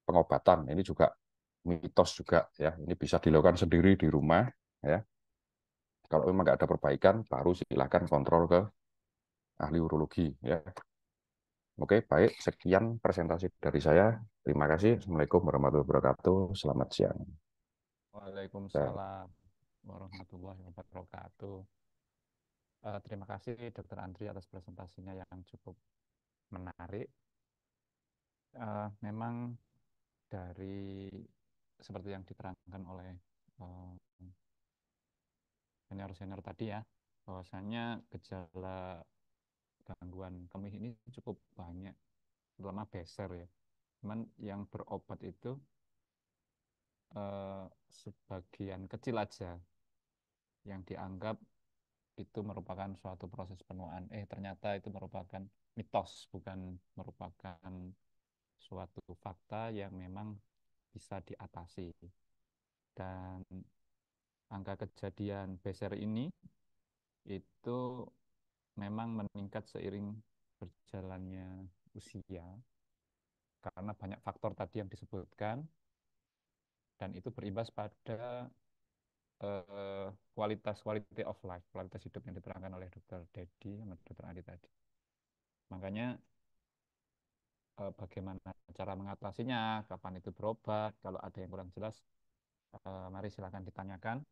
pengobatan. Ini juga mitos juga ya. Ini bisa dilakukan sendiri di rumah ya. Kalau memang nggak ada perbaikan, baru silakan kontrol ke ahli urologi ya. Oke, baik. Sekian presentasi dari saya. Terima kasih. Assalamualaikum warahmatullahi wabarakatuh. Selamat siang. Ya. Waalaikumsalam warahmatullahi wabarakatuh. Terima kasih Dr. Andri atas presentasinya yang cukup menarik. Memang dari seperti yang diterangkan oleh senior-senior tadi ya, bahwasanya gejala gangguan kemih ini cukup banyak, terutama beser ya. Cuman yang berobat itu sebagian kecil aja yang dianggap itu merupakan suatu proses penuaan. Ternyata itu merupakan mitos, bukan merupakan suatu fakta yang memang bisa diatasi. Dan angka kejadian beser ini itu memang meningkat seiring berjalannya usia karena banyak faktor tadi yang disebutkan, dan itu berimbas pada quality of life, kualitas hidup yang diterangkan oleh Dr. Dedi sama Dr. Adi tadi. Makanya bagaimana cara mengatasinya, kapan itu berobat, kalau ada yang kurang jelas, mari silakan ditanyakan.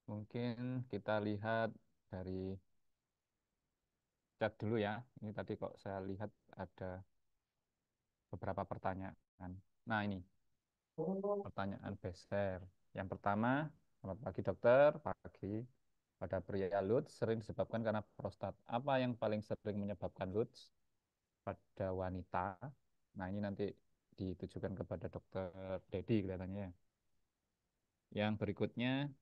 Mungkin kita lihat dari chat dulu ya. Ini tadi kok saya lihat ada beberapa pertanyaan. Nah ini, pertanyaan beser. Yang pertama, selamat pagi dokter, pagi. Pada pria LUTS sering disebabkan karena prostat. Apa yang paling sering menyebabkan LUTS pada wanita? Nah ini nanti ditujukan kepada dokter Dedi kelihatannya ya. Yang berikutnya,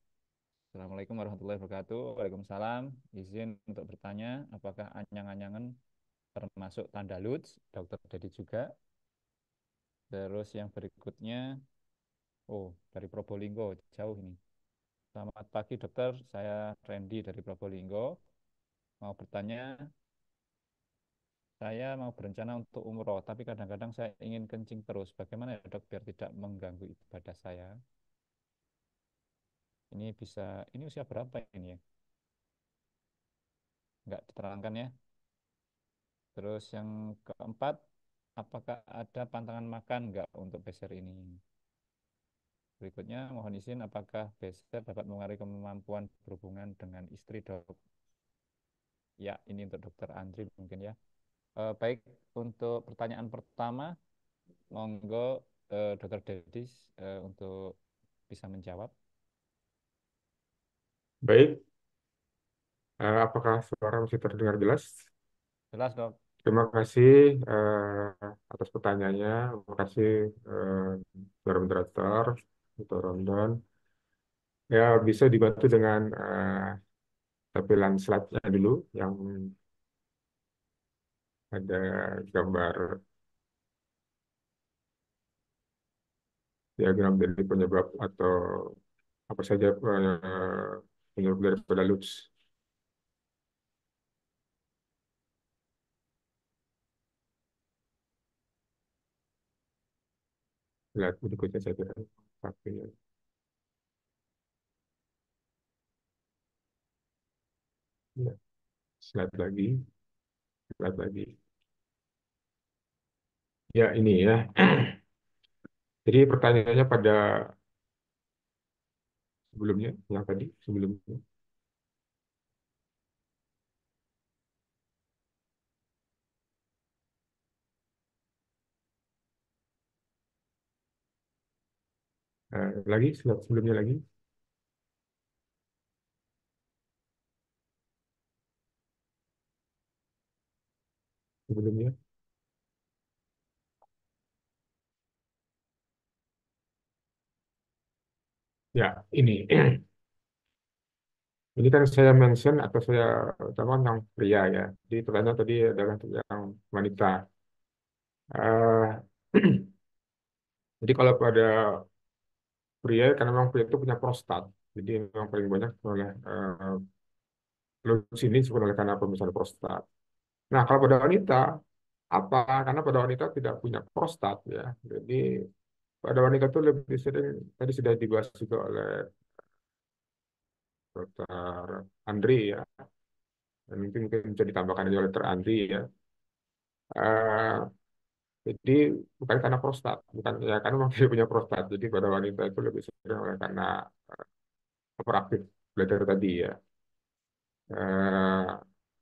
Assalamualaikum warahmatullahi wabarakatuh. Waalaikumsalam. Izin untuk bertanya, apakah anyang-anyangan termasuk tanda LUTS? Dokter Dedi juga. Terus yang berikutnya, dari Probolinggo, jauh ini. Selamat pagi dokter, saya Randy dari Probolinggo. Mau bertanya, saya mau berencana untuk umroh, tapi kadang-kadang saya ingin kencing terus. Bagaimana ya dok, biar tidak mengganggu ibadah saya? Ini usia berapa ini ya? Nggak diterangkan ya. Terus yang keempat, apakah ada pantangan makan nggak untuk beser ini? Berikutnya, mohon izin, apakah beser dapat mengaruhi kemampuan berhubungan dengan istri dok? Ya, ini untuk dokter Andri mungkin ya. Baik, untuk pertanyaan pertama, monggo dokter Dedis untuk bisa menjawab. Baik, apakah suara masih terdengar jelas? Jelas dok. Terima kasih atas pertanyaannya. Terima kasih Saudara Moderator, Dr. Rondon. Ya, bisa dibantu dengan tampilan slide-nya dulu yang ada gambar diagram dari penyebab atau apa saja penyebab daripada LUTS. Lihat berikutnya saya kira. Tapi, ya, slide lagi, slide lagi. Ya, ini ya. Jadi pertanyaannya pada sebelumnya, yang tadi sebelumnya. Lagi, slide sebelumnya lagi. Sebelumnya. Ya, ini. Ini kan saya mention atau saya utama tentang pria ya. Jadi pertanyaan tadi adalah untuk yang wanita. Eh, jadi kalau pada pria, karena memang pria itu punya prostat. Jadi memang paling banyak oleh lupus ini disebabkan oleh karena pembesaran prostat. Nah, kalau pada wanita, apa? Karena pada wanita tidak punya prostat ya. Jadi pada wanita itu lebih sering, tadi sudah dibahas juga oleh Dokter Andri ya, dan mungkin bisa ditambahkan oleh Dokter Andri ya. Eh, jadi bukan karena prostat, bukan ya karena memang dia punya prostat. Jadi pada wanita itu lebih sering oleh karena overaktif bladder tadi ya. Eh,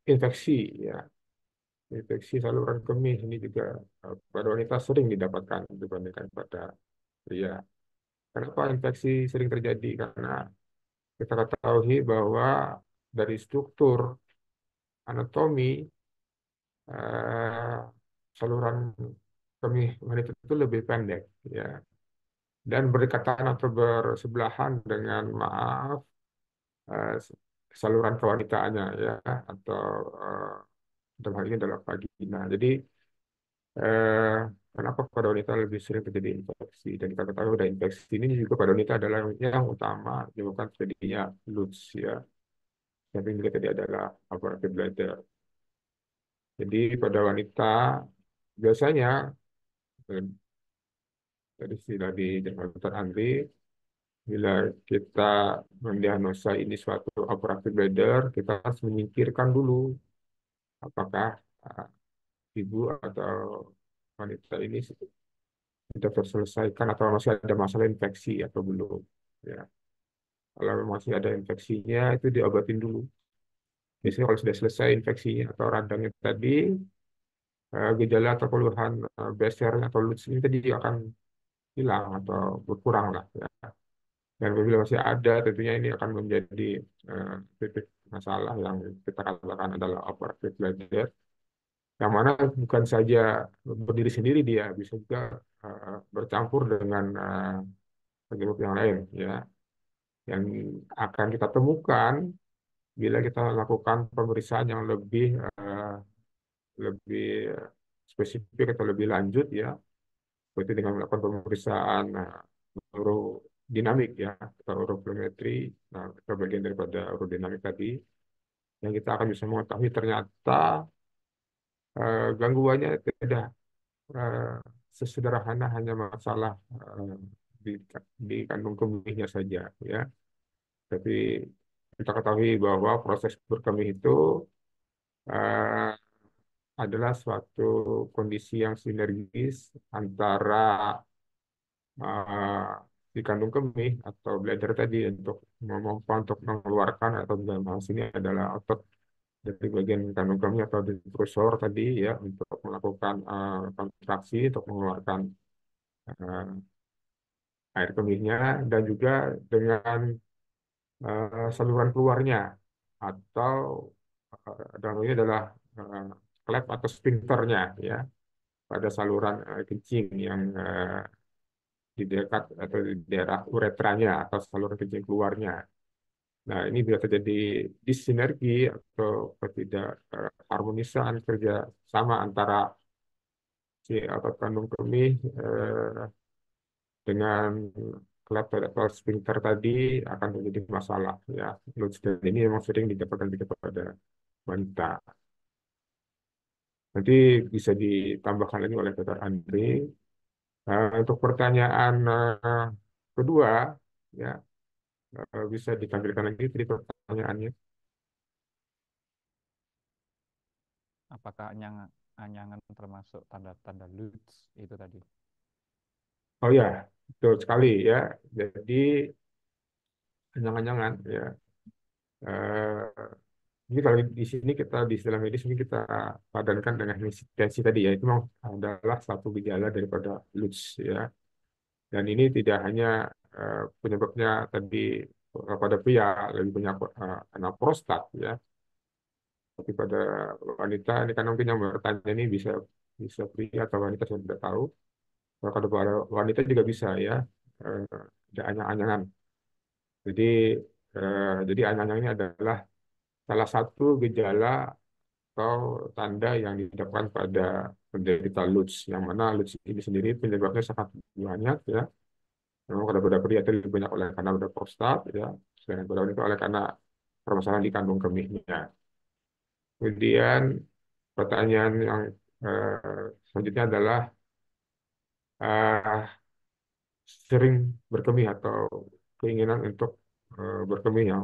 infeksi ya, infeksi saluran kemih ini juga pada wanita sering didapatkan dibandingkan pada pria. Kenapa infeksi sering terjadi? Karena kita ketahui bahwa dari struktur anatomi eh, saluran kemih wanita itu lebih pendek ya, dan berdekatan atau bersebelahan dengan maaf eh, saluran kewanitaannya ya, atau eh, dalam hal ini adalah vagina. Jadi eh, kenapa pada wanita lebih sering terjadi infeksi, dan kita ketahui pada infeksi ini juga pada wanita adalah yang utama menyebabkan terjadinya LUTS ya. Yang juga tadi adalah aborted bladder. Jadi pada wanita biasanya eh, dari istilah di Dokter Andri, bila kita mendiagnosa ini suatu aborted bladder, kita harus menyingkirkan dulu apakah eh, ibu atau wanita ini sudah terselesaikan atau masih ada masalah infeksi atau belum. Ya, kalau masih ada infeksinya itu diobatin dulu. Biasanya kalau sudah selesai infeksinya atau radangnya tadi, gejala atau keluhan BCR atau LUTS ini tadi akan hilang atau berkurang lah ya. Dan apabila masih ada, tentunya ini akan menjadi titik masalah yang kita katakan adalah operative bladder, yang mana bukan saja berdiri sendiri, dia bisa juga bercampur dengan penyebab yang lain ya, yang akan kita temukan bila kita lakukan pemeriksaan yang lebih spesifik atau lebih lanjut ya, seperti dengan melakukan pemeriksaan neurodinamik ya, atau uropliometri, nah, itu bagian daripada urodinamik tadi, yang kita akan bisa mengetahui ternyata gangguannya tidak eh, sesederhana hanya masalah di, di kandung kemihnya saja ya, tapi kita ketahui bahwa proses berkemih itu eh, adalah suatu kondisi yang sinergis antara eh, di kandung kemih atau bladder tadi untuk memompa, untuk mengeluarkan, atau dalam hal sini adalah otot dari bagian kandung kemih atau detrusor tadi ya, untuk melakukan kontraksi untuk mengeluarkan eh, air kemihnya, dan juga dengan saluran keluarnya, atau dalam ini adalah eh, klep atau sphincternya ya, pada saluran kencing yang di dekat atau di daerah uretranya atau saluran kencing keluarnya. Nah, ini bisa terjadi disinergi atau ketidak harmonisan kerja sama antara si otot kandung kemih dengan klep atau sphincter tadi, akan terjadi masalah ya. Dan ini memang sering didapatkan pada wanita. Nanti bisa ditambahkan lagi oleh Dr. Andri. Untuk pertanyaan kedua, ya bisa ditampilkan lagi tadi pertanyaannya. Apakah anyangan termasuk tanda-tanda LUTS itu tadi? Oh ya, betul sekali ya. Jadi anyangan-anyangan ya. Eh, Jadi kalau di sini kita di istilah medis ini kita padankan dengan tensi tadi ya, itu memang adalah satu gejala daripada LUTS ya. Dan ini tidak hanya penyebabnya tadi pada pria lebih banyak karena prostat ya, tapi pada wanita ini kan mungkin yang bertanya ini bisa bisa pria atau wanita, saya tidak tahu. Kalau pada wanita juga bisa ya, eh, ada anyang-anyangan. Jadi jadi anyang-anyang ini adalah salah satu gejala atau tanda yang didapatkan pada penderita LUTS, yang mana LUTS ini sendiri penyebabnya sangat banyak ya. Memang pada pria itu lebih banyak oleh karena pada prostat ya, sedangkan pada wanita oleh karena permasalahan di kandung kemihnya. Kemudian pertanyaan yang selanjutnya adalah eh, sering berkemih atau keinginan untuk berkemih yang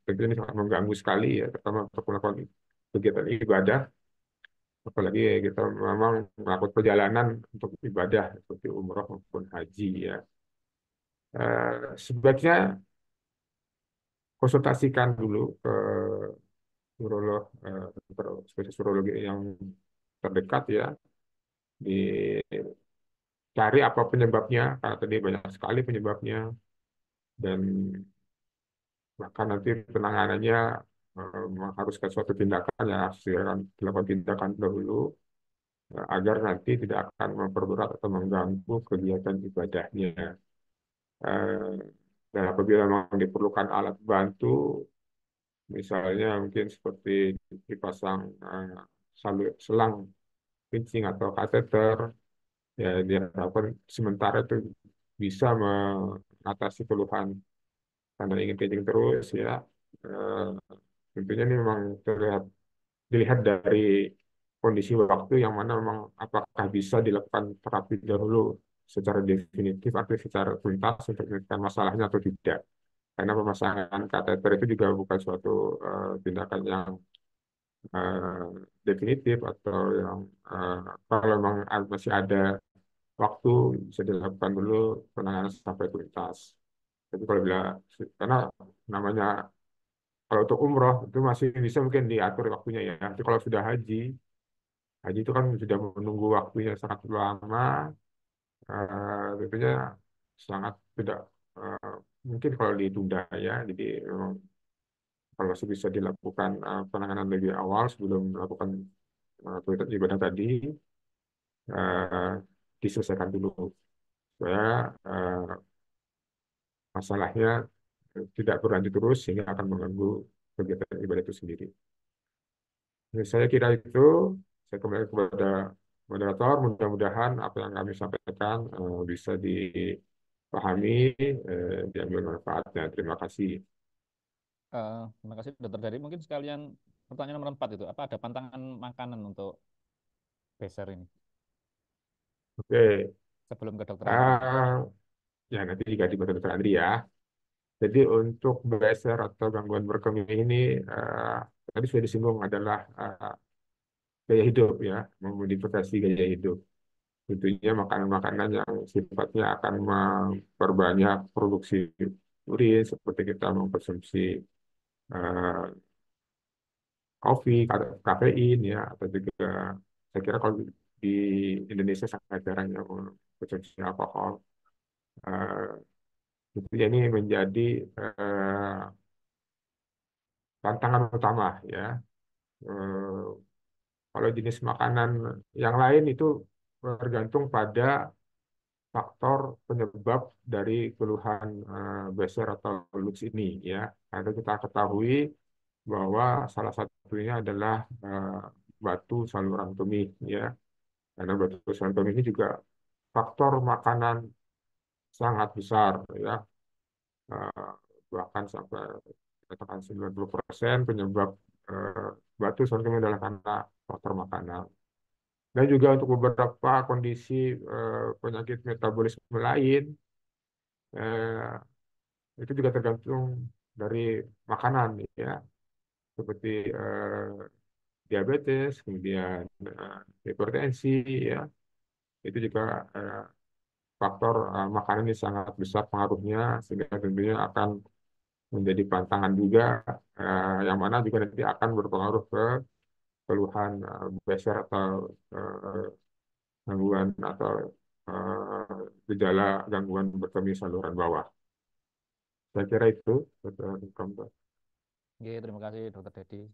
tentu ini sangat mengganggu sekali ya, terutama untuk melakukan kegiatan ibadah, apalagi kita memang melakukan perjalanan untuk ibadah seperti umroh maupun haji ya. Sebaiknya konsultasikan dulu ke urolog, spesialis urologi yang terdekat ya, dicari apa penyebabnya, karena tadi banyak sekali penyebabnya, dan bahkan nanti penanganannya mengharuskan suatu tindakan yang harus dilakukan tindakan dahulu agar nanti tidak akan memperberat atau mengganggu kegiatan ibadahnya. Eh, Dan apabila memang diperlukan alat bantu, misalnya mungkin seperti dipasang selang kencing atau kateter, ya diharapkan sementara itu bisa mengatasi keluhan karena ingin kencing terus ya. Eh, Tentunya ini memang dilihat dari kondisi waktu yang mana memang apakah bisa dilakukan terapi dahulu secara definitif atau secara tuntas untuk menyelesaikan masalahnya atau tidak. Karena pemasangan kateter itu juga bukan suatu tindakan yang eh, definitif atau yang kalau memang masih ada waktu bisa dilakukan dulu penanganan sampai tuntas. Jadi kalau bila karena namanya kalau untuk umroh itu masih bisa mungkin diatur waktunya ya. Tapi kalau sudah haji, haji itu kan sudah menunggu waktunya sangat lama, tentunya sangat tidak eh, mungkin kalau ditunda ya. Jadi memang kalau masih bisa dilakukan penanganan lebih awal sebelum melakukan aktivitas ibadah tadi, eh, diselesaikan dulu supaya masalahnya tidak berlanjut terus sehingga akan mengganggu kegiatan ibadah itu sendiri. Jadi saya kira itu, saya kembali kepada moderator, mudah-mudahan apa yang kami sampaikan bisa dipahami, diambil manfaatnya. Terima kasih. Terima kasih Dokter Dari. Mungkin sekalian pertanyaan nomor 4 itu, apa ada pantangan makanan untuk beser ini Oke. sebelum ke Dokter Andri? Ya nanti juga di Dr. Andri ya. Jadi untuk BSR atau gangguan berkemih ini tadi sudah disinggung adalah gaya hidup ya, memodifikasi gaya hidup. Tentunya makanan-makanan yang sifatnya akan memperbanyak produksi urin seperti kita mengkonsumsi eh, kopi, kafein ya, atau juga saya kira kalau di Indonesia sangat jarang yang mengkonsumsi alkohol. Eh, Tentunya ini menjadi eh, tantangan utama ya. Eh, Kalau jenis makanan yang lain itu bergantung pada faktor penyebab dari keluhan Beser atau Lux ini ya. Ada kita ketahui bahwa salah satunya adalah batu saluran kemih ya. Karena batu saluran kemih ini juga faktor makanan sangat besar ya. Eh, Bahkan sampai katakan 90% penyebab batu saluran kemih adalah karena faktor makanan. Dan juga untuk beberapa kondisi penyakit metabolisme lain, itu juga tergantung dari makanan ya, seperti diabetes, kemudian hipertensi ya, itu juga faktor makanan ini sangat besar pengaruhnya, sehingga tentunya akan menjadi pantangan juga, yang mana juga nanti akan berpengaruh ke keluhan beser atau eh, gangguan atau gejala gangguan berkemih saluran bawah. Saya kira itu, Dr. Oke, terima kasih Dokter Dedi.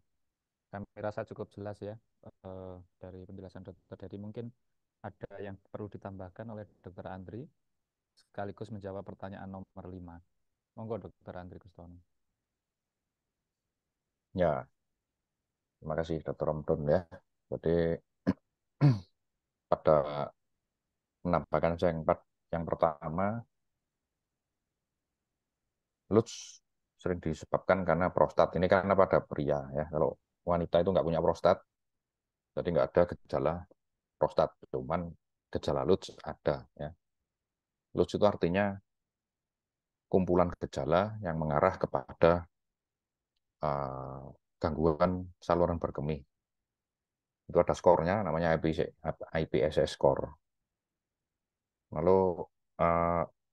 Kami rasa cukup jelas ya dari penjelasan Dokter Dedi. Mungkin ada yang perlu ditambahkan oleh Dokter Andri sekaligus menjawab pertanyaan nomor 5. Monggo Dokter Andri Kustono. Ya, terima kasih Dr. Romdon ya. Jadi pada menambahkan yang pertama, Lutz sering disebabkan karena prostat. Ini karena pada pria ya. Kalau wanita itu nggak punya prostat, jadi nggak ada gejala prostat. Cuman gejala Lutz ada ya. Lutz itu artinya kumpulan gejala yang mengarah kepada gangguan saluran berkemih. Itu ada skornya, namanya IPSS score. Lalu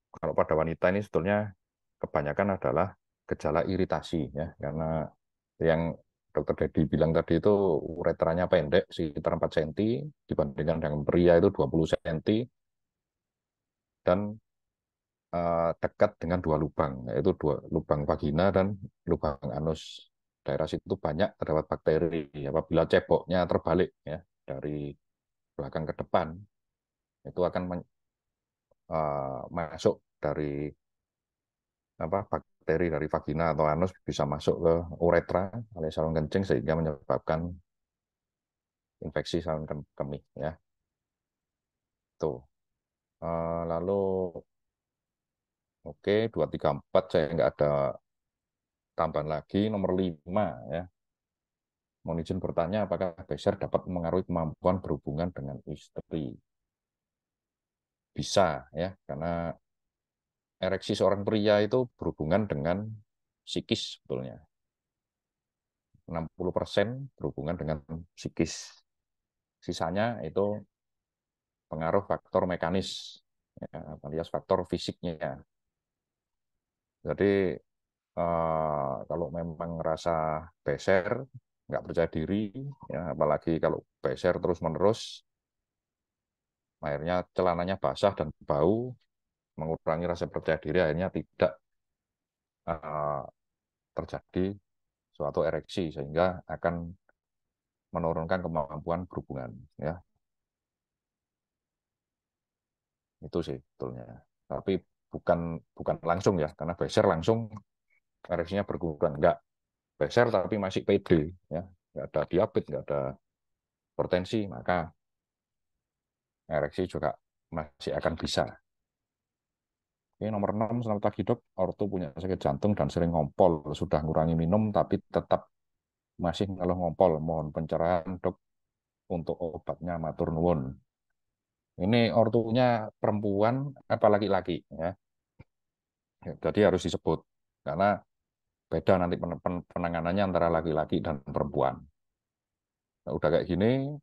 kalau pada wanita ini sebetulnya kebanyakan adalah gejala iritasi ya, karena yang Dokter Dedi bilang tadi itu uretranya pendek sekitar 4 cm dibandingkan dengan pria itu 20 cm dan dekat dengan 2 lubang, yaitu 2 lubang vagina dan lubang anus. Daerah situ banyak terdapat bakteri. Apabila ceboknya terbalik ya dari belakang ke depan, itu akan masuk dari bakteri dari vagina atau anus bisa masuk ke uretra alias saluran kencing sehingga menyebabkan infeksi saluran kemih ya. Tuh. Lalu oke 2, 3, 4 saya nggak ada tambahan lagi. Nomor 5 ya. Mohon izin bertanya apakah beser dapat mengaruhi kemampuan berhubungan dengan istri? Bisa ya, karena ereksi seorang pria itu berhubungan dengan psikis sebetulnya. 60% berhubungan dengan psikis. Sisanya itu pengaruh faktor mekanis, ya, alias faktor fisiknya. Jadi kalau memang ngerasa beser, nggak percaya diri, ya, apalagi kalau beser terus-menerus, akhirnya celananya basah dan bau, mengurangi rasa percaya diri, akhirnya tidak terjadi suatu ereksi, sehingga akan menurunkan kemampuan berhubungan. Ya. Itu sih betulnya. Tapi bukan langsung ya, karena beser langsung ereksinya berkurang. Enggak, beser tapi masih PD, ya. Enggak ada diabetes, enggak ada hipertensi, maka ereksi juga masih akan bisa. Oke, nomor 6, selamat pagi dok. Ortu punya sakit jantung dan sering ngompol. Sudah ngurangi minum, tapi tetap masih ngeluh ngompol. Mohon pencerahan dok untuk obatnya, matur nuwun. Ini ortunya perempuan apa laki-laki ya. Jadi harus disebut karena beda nanti penanganannya antara laki-laki dan perempuan. Nah, udah kayak gini,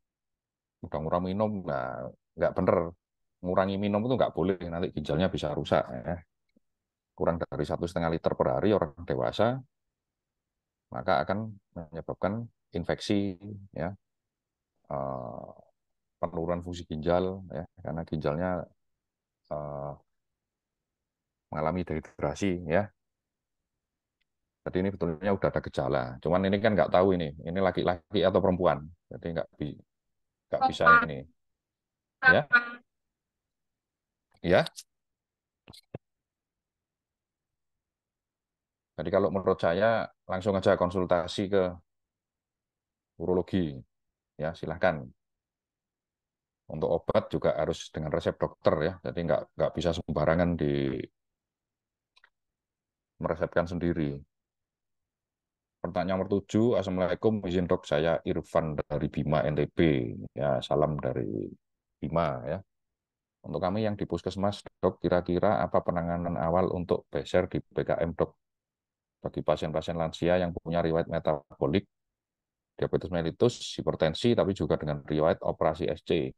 udah ngurangi minum, nah nggak bener. Ngurangi minum itu nggak boleh, nanti ginjalnya bisa rusak. Ya. Kurang dari 1,5 liter per hari orang dewasa, maka akan menyebabkan infeksi, ya, penurunan fungsi ginjal, ya, karena ginjalnya mengalami dehidrasi, ya. Jadi ini betulnya udah ada gejala. Cuman ini kan nggak tahu ini laki-laki atau perempuan. Jadi nggak bisa ini. Ya, ya. Jadi kalau menurut saya langsung aja konsultasi ke urologi, ya silahkan. Untuk obat juga harus dengan resep dokter ya. Jadi nggak bisa sembarangan meresepkan sendiri. Pertanyaan nomor 7, Assalamualaikum, izin dok, saya Irfan dari Bima NTB. Ya, salam dari Bima ya. Untuk kami yang di puskesmas, dok, kira-kira apa penanganan awal untuk beser di PKM, dok? Bagi pasien-pasien lansia yang punya riwayat metabolik, diabetes mellitus, hipertensi, tapi juga dengan riwayat operasi SC.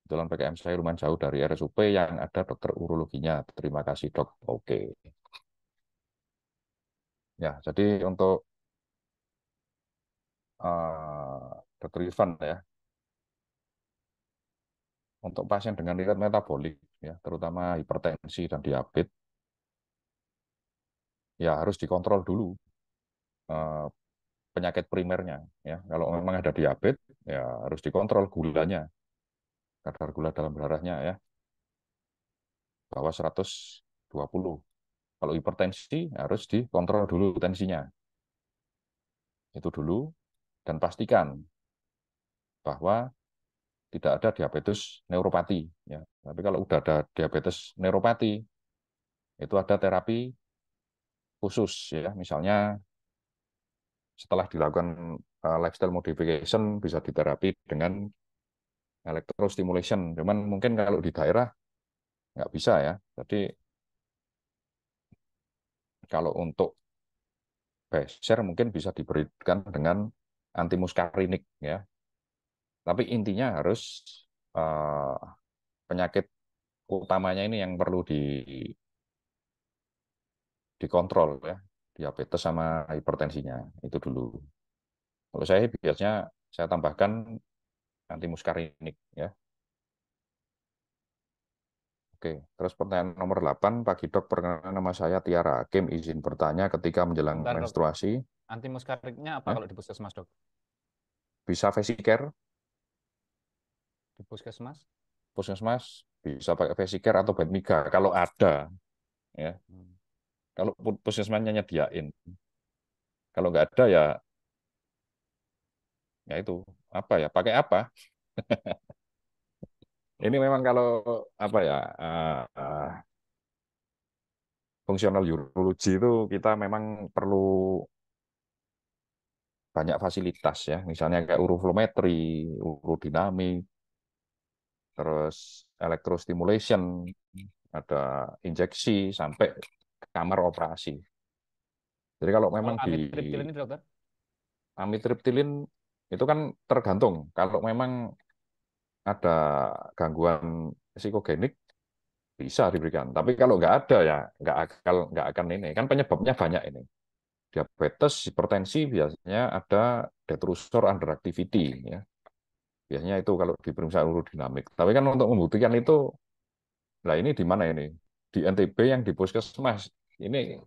Kebetulan PKM saya lumayan jauh dari RSUP yang ada dokter urologinya. Terima kasih, dok. Oke. Ya, jadi untuk Dr. Irfan ya, untuk pasien dengan riwayat metabolik, ya, terutama hipertensi dan diabetes, ya harus dikontrol dulu penyakit primernya. Ya, kalau memang ada diabetes, ya harus dikontrol gulanya, kadar gula dalam darahnya ya, bawah 120. Kalau hipertensi harus dikontrol dulu tensinya. Itu dulu, dan pastikan bahwa tidak ada diabetes neuropati. Ya. Tapi kalau udah ada diabetes neuropati, itu ada terapi khusus ya, misalnya setelah dilakukan lifestyle modification bisa diterapi dengan electrostimulation. Cuman mungkin kalau di daerah nggak bisa ya. Jadi kalau untuk beser mungkin bisa diberikan dengan antimuskarinik ya. Tapi intinya harus eh, penyakit utamanya ini yang perlu dikontrol ya, diabetes sama hipertensinya itu dulu. Kalau saya biasanya saya tambahkan antimuskarinik ya. Oke, terus pertanyaan nomor 8, Pagi Dok, perkenalkan nama saya Tiara Hakim, izin bertanya ketika menjelang Bentar, Dok. menstruasi, Anti muskariknya apa ya, kalau di puskesmas, Dok? bisa Vesicare, Di puskesmas? puskesmas bisa pakai Vesicare atau Betmiga kalau ada ya. Hmm. Kalau puskesmasnya nyediain. Kalau nggak ada ya itu apa ya, pakai apa? Ini memang kalau apa ya, fungsional urologi itu kita memang perlu banyak fasilitas ya, misalnya kayak uroflometri, urodinamik, terus electrostimulation, ada injeksi sampai ke kamar operasi. Jadi kalau Soal memang di amitriptyl ini, Dokter? amitriptilin itu kan tergantung. Kalau memang ada gangguan psikogenik bisa diberikan. Tapi kalau nggak ada ya nggak akan ini. Kan penyebabnya banyak ini. Diabetes, hipertensi biasanya ada detrusor underactivity ya. Biasanya itu kalau di perusahaan urodinamik. Tapi kan untuk membuktikan itu, lah ini di mana ini? Di NTB yang di puskesmas. Ini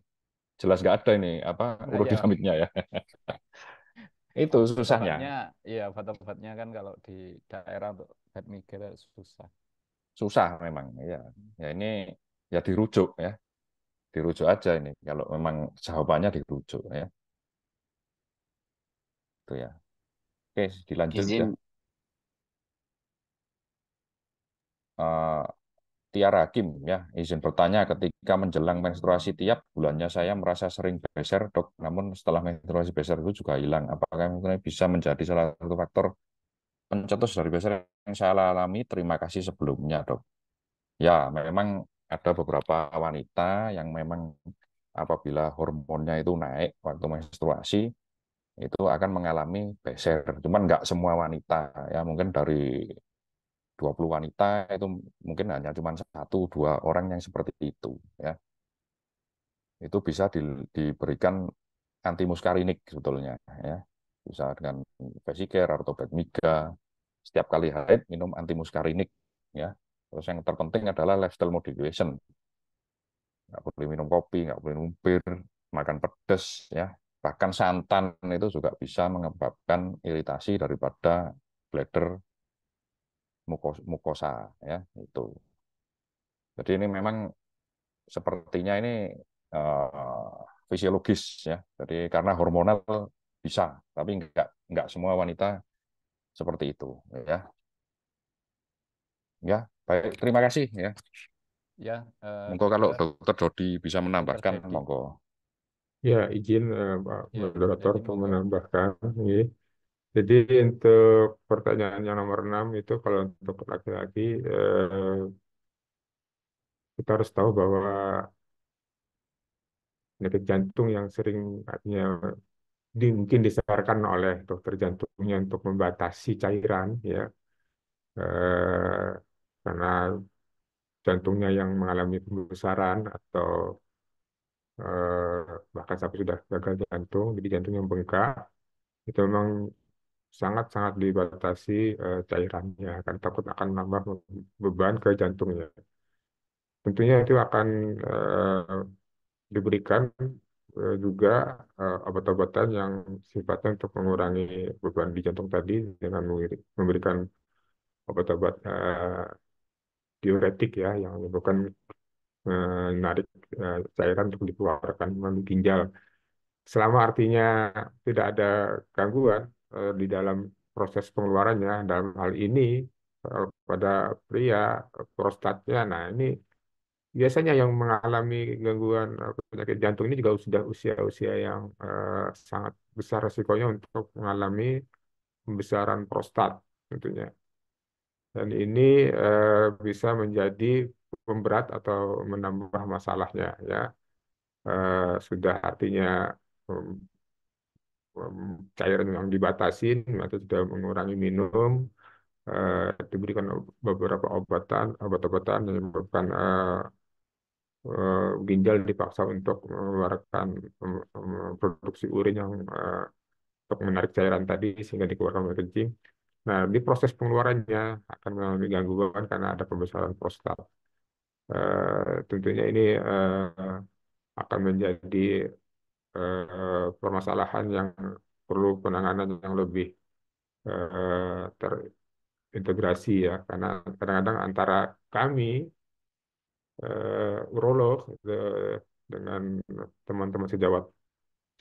jelas nggak ada ini apa Nah, ya, urodinamiknya ya. Itu susahnya. obat-obatnya, iya, obat-obatnya kan kalau di daerah untuk bad migraine susah. Susah memang ya. Ya ini ya dirujuk ya. Dirujuk aja ini. Kalau memang jawabannya dirujuk ya. Itu ya. Oke, dilanjut ya. Izin, Eh, Tiara Hakim ya, izin bertanya ketika menjelang menstruasi tiap bulannya saya merasa sering beser dok, namun setelah menstruasi beser itu juga hilang. Apakah mungkin bisa menjadi salah satu faktor pencetus dari beser yang saya alami? Terima kasih sebelumnya dok. Ya, memang ada beberapa wanita yang memang apabila hormonnya itu naik waktu menstruasi itu akan mengalami beser. Cuman nggak semua wanita ya, mungkin dari 20 wanita itu mungkin hanya cuma satu dua orang yang seperti itu ya. Itu bisa diberikan antimuskarinik sebetulnya ya. Bisa dengan Vesicare atau Betmiga. Setiap kali haid minum antimuskarinik ya. Terus yang terpenting adalah lifestyle moderation. Nggak boleh minum kopi, nggak boleh minum bir, makan pedas ya. Bahkan santan itu juga bisa menyebabkan iritasi daripada bladder mukosa ya itu. Jadi ini memang sepertinya ini eh, fisiologis ya. Jadi karena hormonal bisa, tapi nggak semua wanita seperti itu ya. Ya, baik. Terima kasih ya. Ya, Monggo kalau Dokter, Dokter Dodi bisa Dokter menambahkan, Dedi. monggo. Ya, izin Pak Ya, Moderator Dedi, untuk monggo. menambahkan. Ini. Jadi untuk pertanyaan yang nomor 6 itu kalau untuk laki-laki kita harus tahu bahwa penyakit jantung yang sering artinya mungkin disarankan oleh dokter jantungnya untuk membatasi cairan ya eh, karena jantungnya yang mengalami pembesaran atau bahkan sampai sudah gagal jantung, jadi jantungnya bengkak, itu memang sangat-sangat dibatasi cairannya, kan takut akan menambah beban ke jantungnya. Tentunya itu akan diberikan juga obat-obatan yang sifatnya untuk mengurangi beban di jantung tadi dengan memberikan obat-obat diuretik ya yang menyebabkan menarik cairan untuk dikeluarkan melalui ginjal. Selama artinya tidak ada gangguan di dalam proses pengeluarannya, dalam hal ini pada pria prostatnya, nah ini biasanya yang mengalami gangguan penyakit jantung ini juga sudah usia-usia yang sangat besar resikonya untuk mengalami pembesaran prostat tentunya. Dan ini bisa menjadi pemberat atau menambah masalahnya ya. Sudah artinya cairan yang dibatasin atau sudah mengurangi minum, diberikan beberapa obat-obatan yang menyebabkan ginjal dipaksa untuk mengeluarkan produksi urin yang untuk menarik cairan tadi sehingga dikeluarkan oleh kencing. Nah, di proses pengeluarannya akan mengalami gangguan karena ada pembesaran prostat. Tentunya ini akan menjadi permasalahan yang perlu penanganan yang lebih terintegrasi ya, karena kadang-kadang antara kami urolog dengan teman-teman sejawat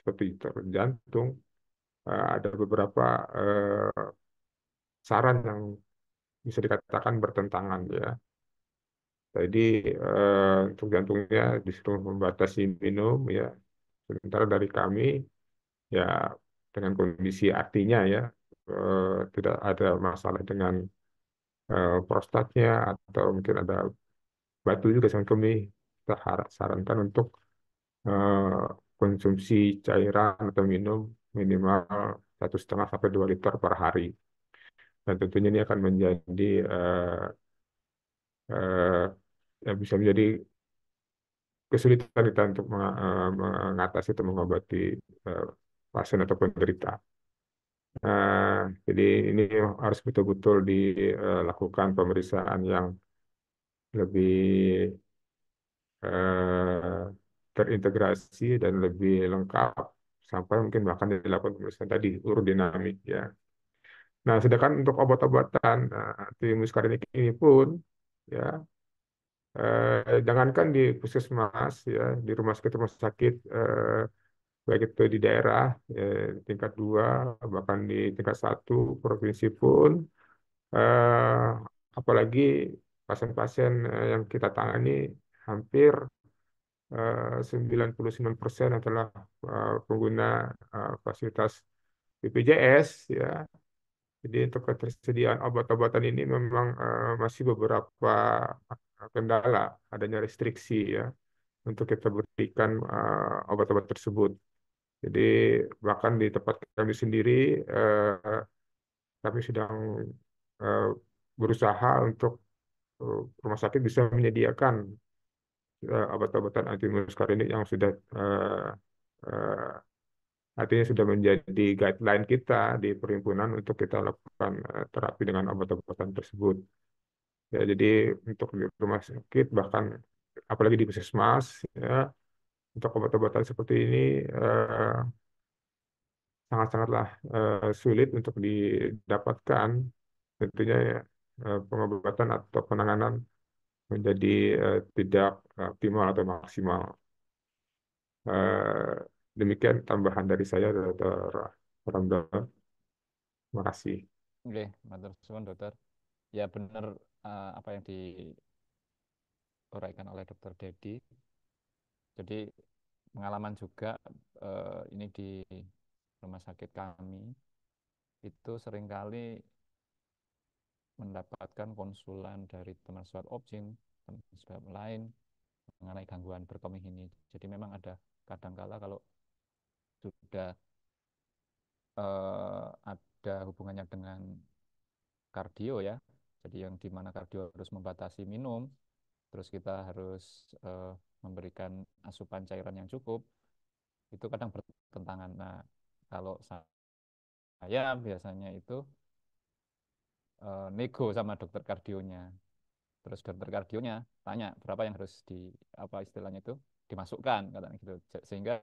seperti dokter jantung ada beberapa saran yang bisa dikatakan bertentangan ya. Jadi untuk jantungnya disuruh membatasi minum ya, sementara dari kami ya dengan kondisi artinya ya tidak ada masalah dengan prostatnya atau mungkin ada batu juga sama kami, kita sarankan untuk eh, konsumsi cairan atau minum minimal 1,5 sampai 2 liter per hari. Dan tentunya ini akan menjadi eh, ya bisa menjadi kesulitan kita untuk mengatasi atau mengobati eh, pasien atau penderita. Jadi ini harus betul-betul dilakukan pemeriksaan yang lebih eh, terintegrasi dan lebih lengkap sampai mungkin bahkan dilakukan pemeriksaan tadi urodinamik ya. Nah, sedangkan untuk obat-obatan antimuskarinik ini pun ya jangankan di puskesmas ya, di rumah sakit baik itu di daerah tingkat 2 bahkan di tingkat 1 provinsi pun eh, apalagi pasien-pasien yang kita tangani hampir 99% adalah pengguna fasilitas BPJS ya. Jadi untuk ketersediaan obat-obatan ini memang masih beberapa kendala, adanya restriksi ya untuk kita berikan obat-obat tersebut. Jadi bahkan di tempat kami sendiri eh, kami sedang eh, berusaha untuk rumah sakit bisa menyediakan obat-obatan anti muskarinik yang sudah eh, artinya sudah menjadi guideline kita di perhimpunan untuk kita lakukan terapi dengan obat-obatan tersebut. Ya, jadi untuk di rumah sakit bahkan apalagi di puskesmas ya untuk obat-obatan seperti ini sangat-sangatlah sulit untuk didapatkan. Tentunya ya, pengobatan atau penanganan menjadi tidak optimal atau maksimal. Eh, Demikian tambahan dari saya, Dr. Ramda. Terima kasih. Oke, matur suwun dokter. Ya benar apa yang diuraikan oleh dokter Dedi. Jadi pengalaman juga ini di rumah sakit kami itu seringkali mendapatkan konsulan dari teman swab opsin, teman swab lain mengenai gangguan berkemih ini. Jadi memang ada kadangkala kalau sudah ada hubungannya dengan kardio ya. Jadi yang dimana kardio harus membatasi minum, terus kita harus memberikan asupan cairan yang cukup, itu kadang bertentangan. Nah, kalau saya biasanya itu nego sama dokter kardionya. Terus dokter kardionya tanya berapa yang harus di apa istilahnya itu dimasukkan katanya gitu. Sehingga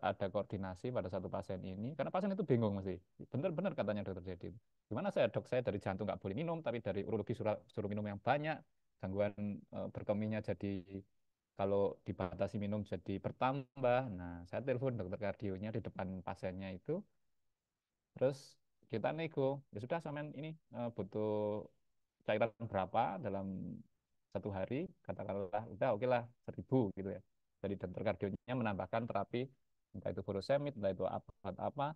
ada koordinasi pada satu pasien ini karena pasien itu bingung mesti benar-benar katanya dokter Dedi gimana saya dok saya dari jantung nggak boleh minum tapi dari urologi suruh minum yang banyak gangguan berkemihnya jadi kalau dibatasi minum jadi bertambah. Nah saya telepon dokter kardionya di depan pasiennya itu terus kita nego ya sudah sampean ini butuh cairan berapa dalam satu hari katakanlah udah oke lah 1.000 gitu ya. Jadi dokter kardionya menambahkan terapi entah itu furosemid entah itu apa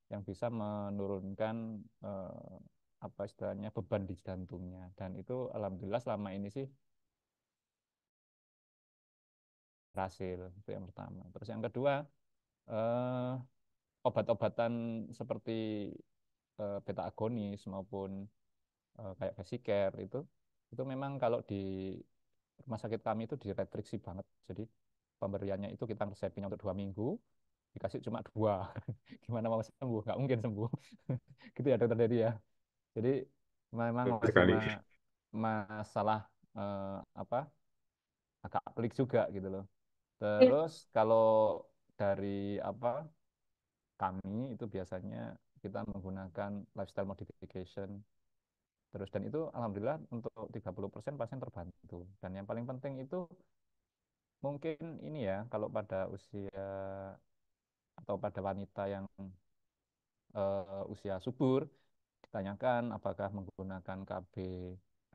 yang bisa menurunkan apa istilahnya beban di jantungnya dan itu alhamdulillah selama ini sih berhasil. Itu yang pertama. Terus yang kedua eh, obat-obatan seperti beta agonis maupun kayak Vesicare itu memang kalau di rumah sakit kami itu direstriksi banget. Jadi pemberiannya itu kita resepinnya untuk 2 minggu, dikasih cuma 2. Gimana mau sembuh? Nggak mungkin sembuh. Gitu ya dokter Dedi ya. Jadi memang Betul masih sekali. masalah apa agak pelik juga gitu loh. Terus kalau dari apa kami itu biasanya kita menggunakan lifestyle modification. Terus dan itu alhamdulillah untuk 30% pasien terbantu. Dan yang paling penting itu mungkin ini ya kalau pada usia atau pada wanita yang usia subur ditanyakan apakah menggunakan KB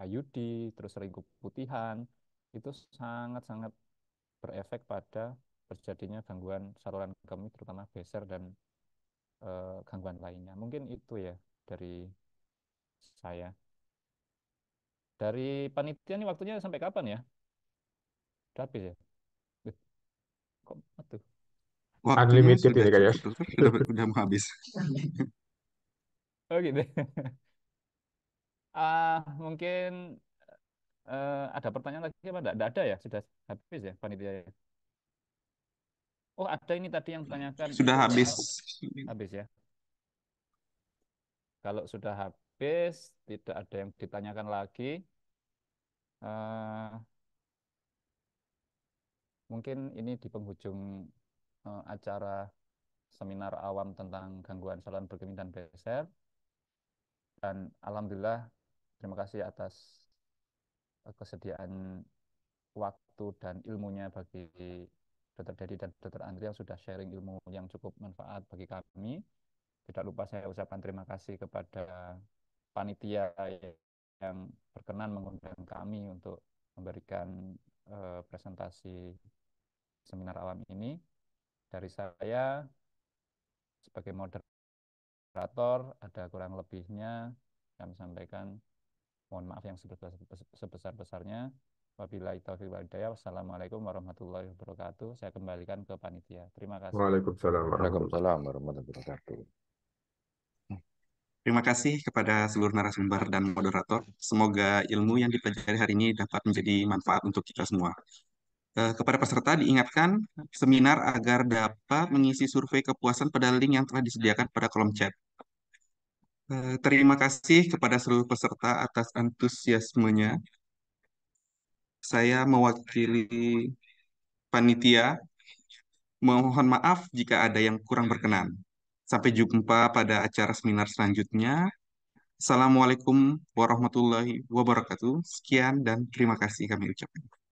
IUD terus sering keputihan itu sangat-sangat berefek pada terjadinya gangguan saluran kemih terutama beser dan gangguan lainnya. Mungkin itu ya dari saya. Dari panitia ini waktunya sampai kapan ya? Udah habis ya? Duh, kok tuh? Waktunya Unlimited sudah ini kayaknya. cukup, dokter. Sudah mau habis. Oh gitu. Mungkin ada pertanyaan lagi apa enggak? Enggak ada ya? Sudah habis ya panitia ya? Oh, ada ini tadi yang ditanyakan Sudah itu habis. habis ya. Kalau sudah habis, tidak ada yang ditanyakan lagi. eh, Mungkin ini di penghujung acara seminar awam tentang gangguan saluran berkemih dan beser. Dan alhamdulillah, terima kasih atas kesediaan waktu dan ilmunya bagi Dr. Dedi dan Dr. Andri yang sudah sharing ilmu yang cukup manfaat bagi kami. Tidak lupa saya ucapkan terima kasih kepada panitia yang berkenan mengundang kami untuk memberikan presentasi seminar awam ini. Dari saya sebagai moderator ada kurang lebihnya kami sampaikan mohon maaf yang sebesar-besarnya. Wabillahi taufiq wal hidayah. Wassalamualaikum warahmatullahi wabarakatuh. Saya kembalikan ke panitia. Terima kasih. Waalaikumsalam warahmatullahi Waalaikumsalam warahmatullahi wabarakatuh. Terima kasih kepada seluruh narasumber dan moderator. Semoga ilmu yang dipelajari hari ini dapat menjadi manfaat untuk kita semua. Kepada peserta diingatkan seminar agar dapat mengisi survei kepuasan pada link yang telah disediakan pada kolom chat. Terima kasih kepada seluruh peserta atas antusiasmenya. Saya mewakili panitia, mohon maaf jika ada yang kurang berkenan. Sampai jumpa pada acara seminar selanjutnya. Assalamualaikum warahmatullahi wabarakatuh. Sekian dan terima kasih kami ucapkan.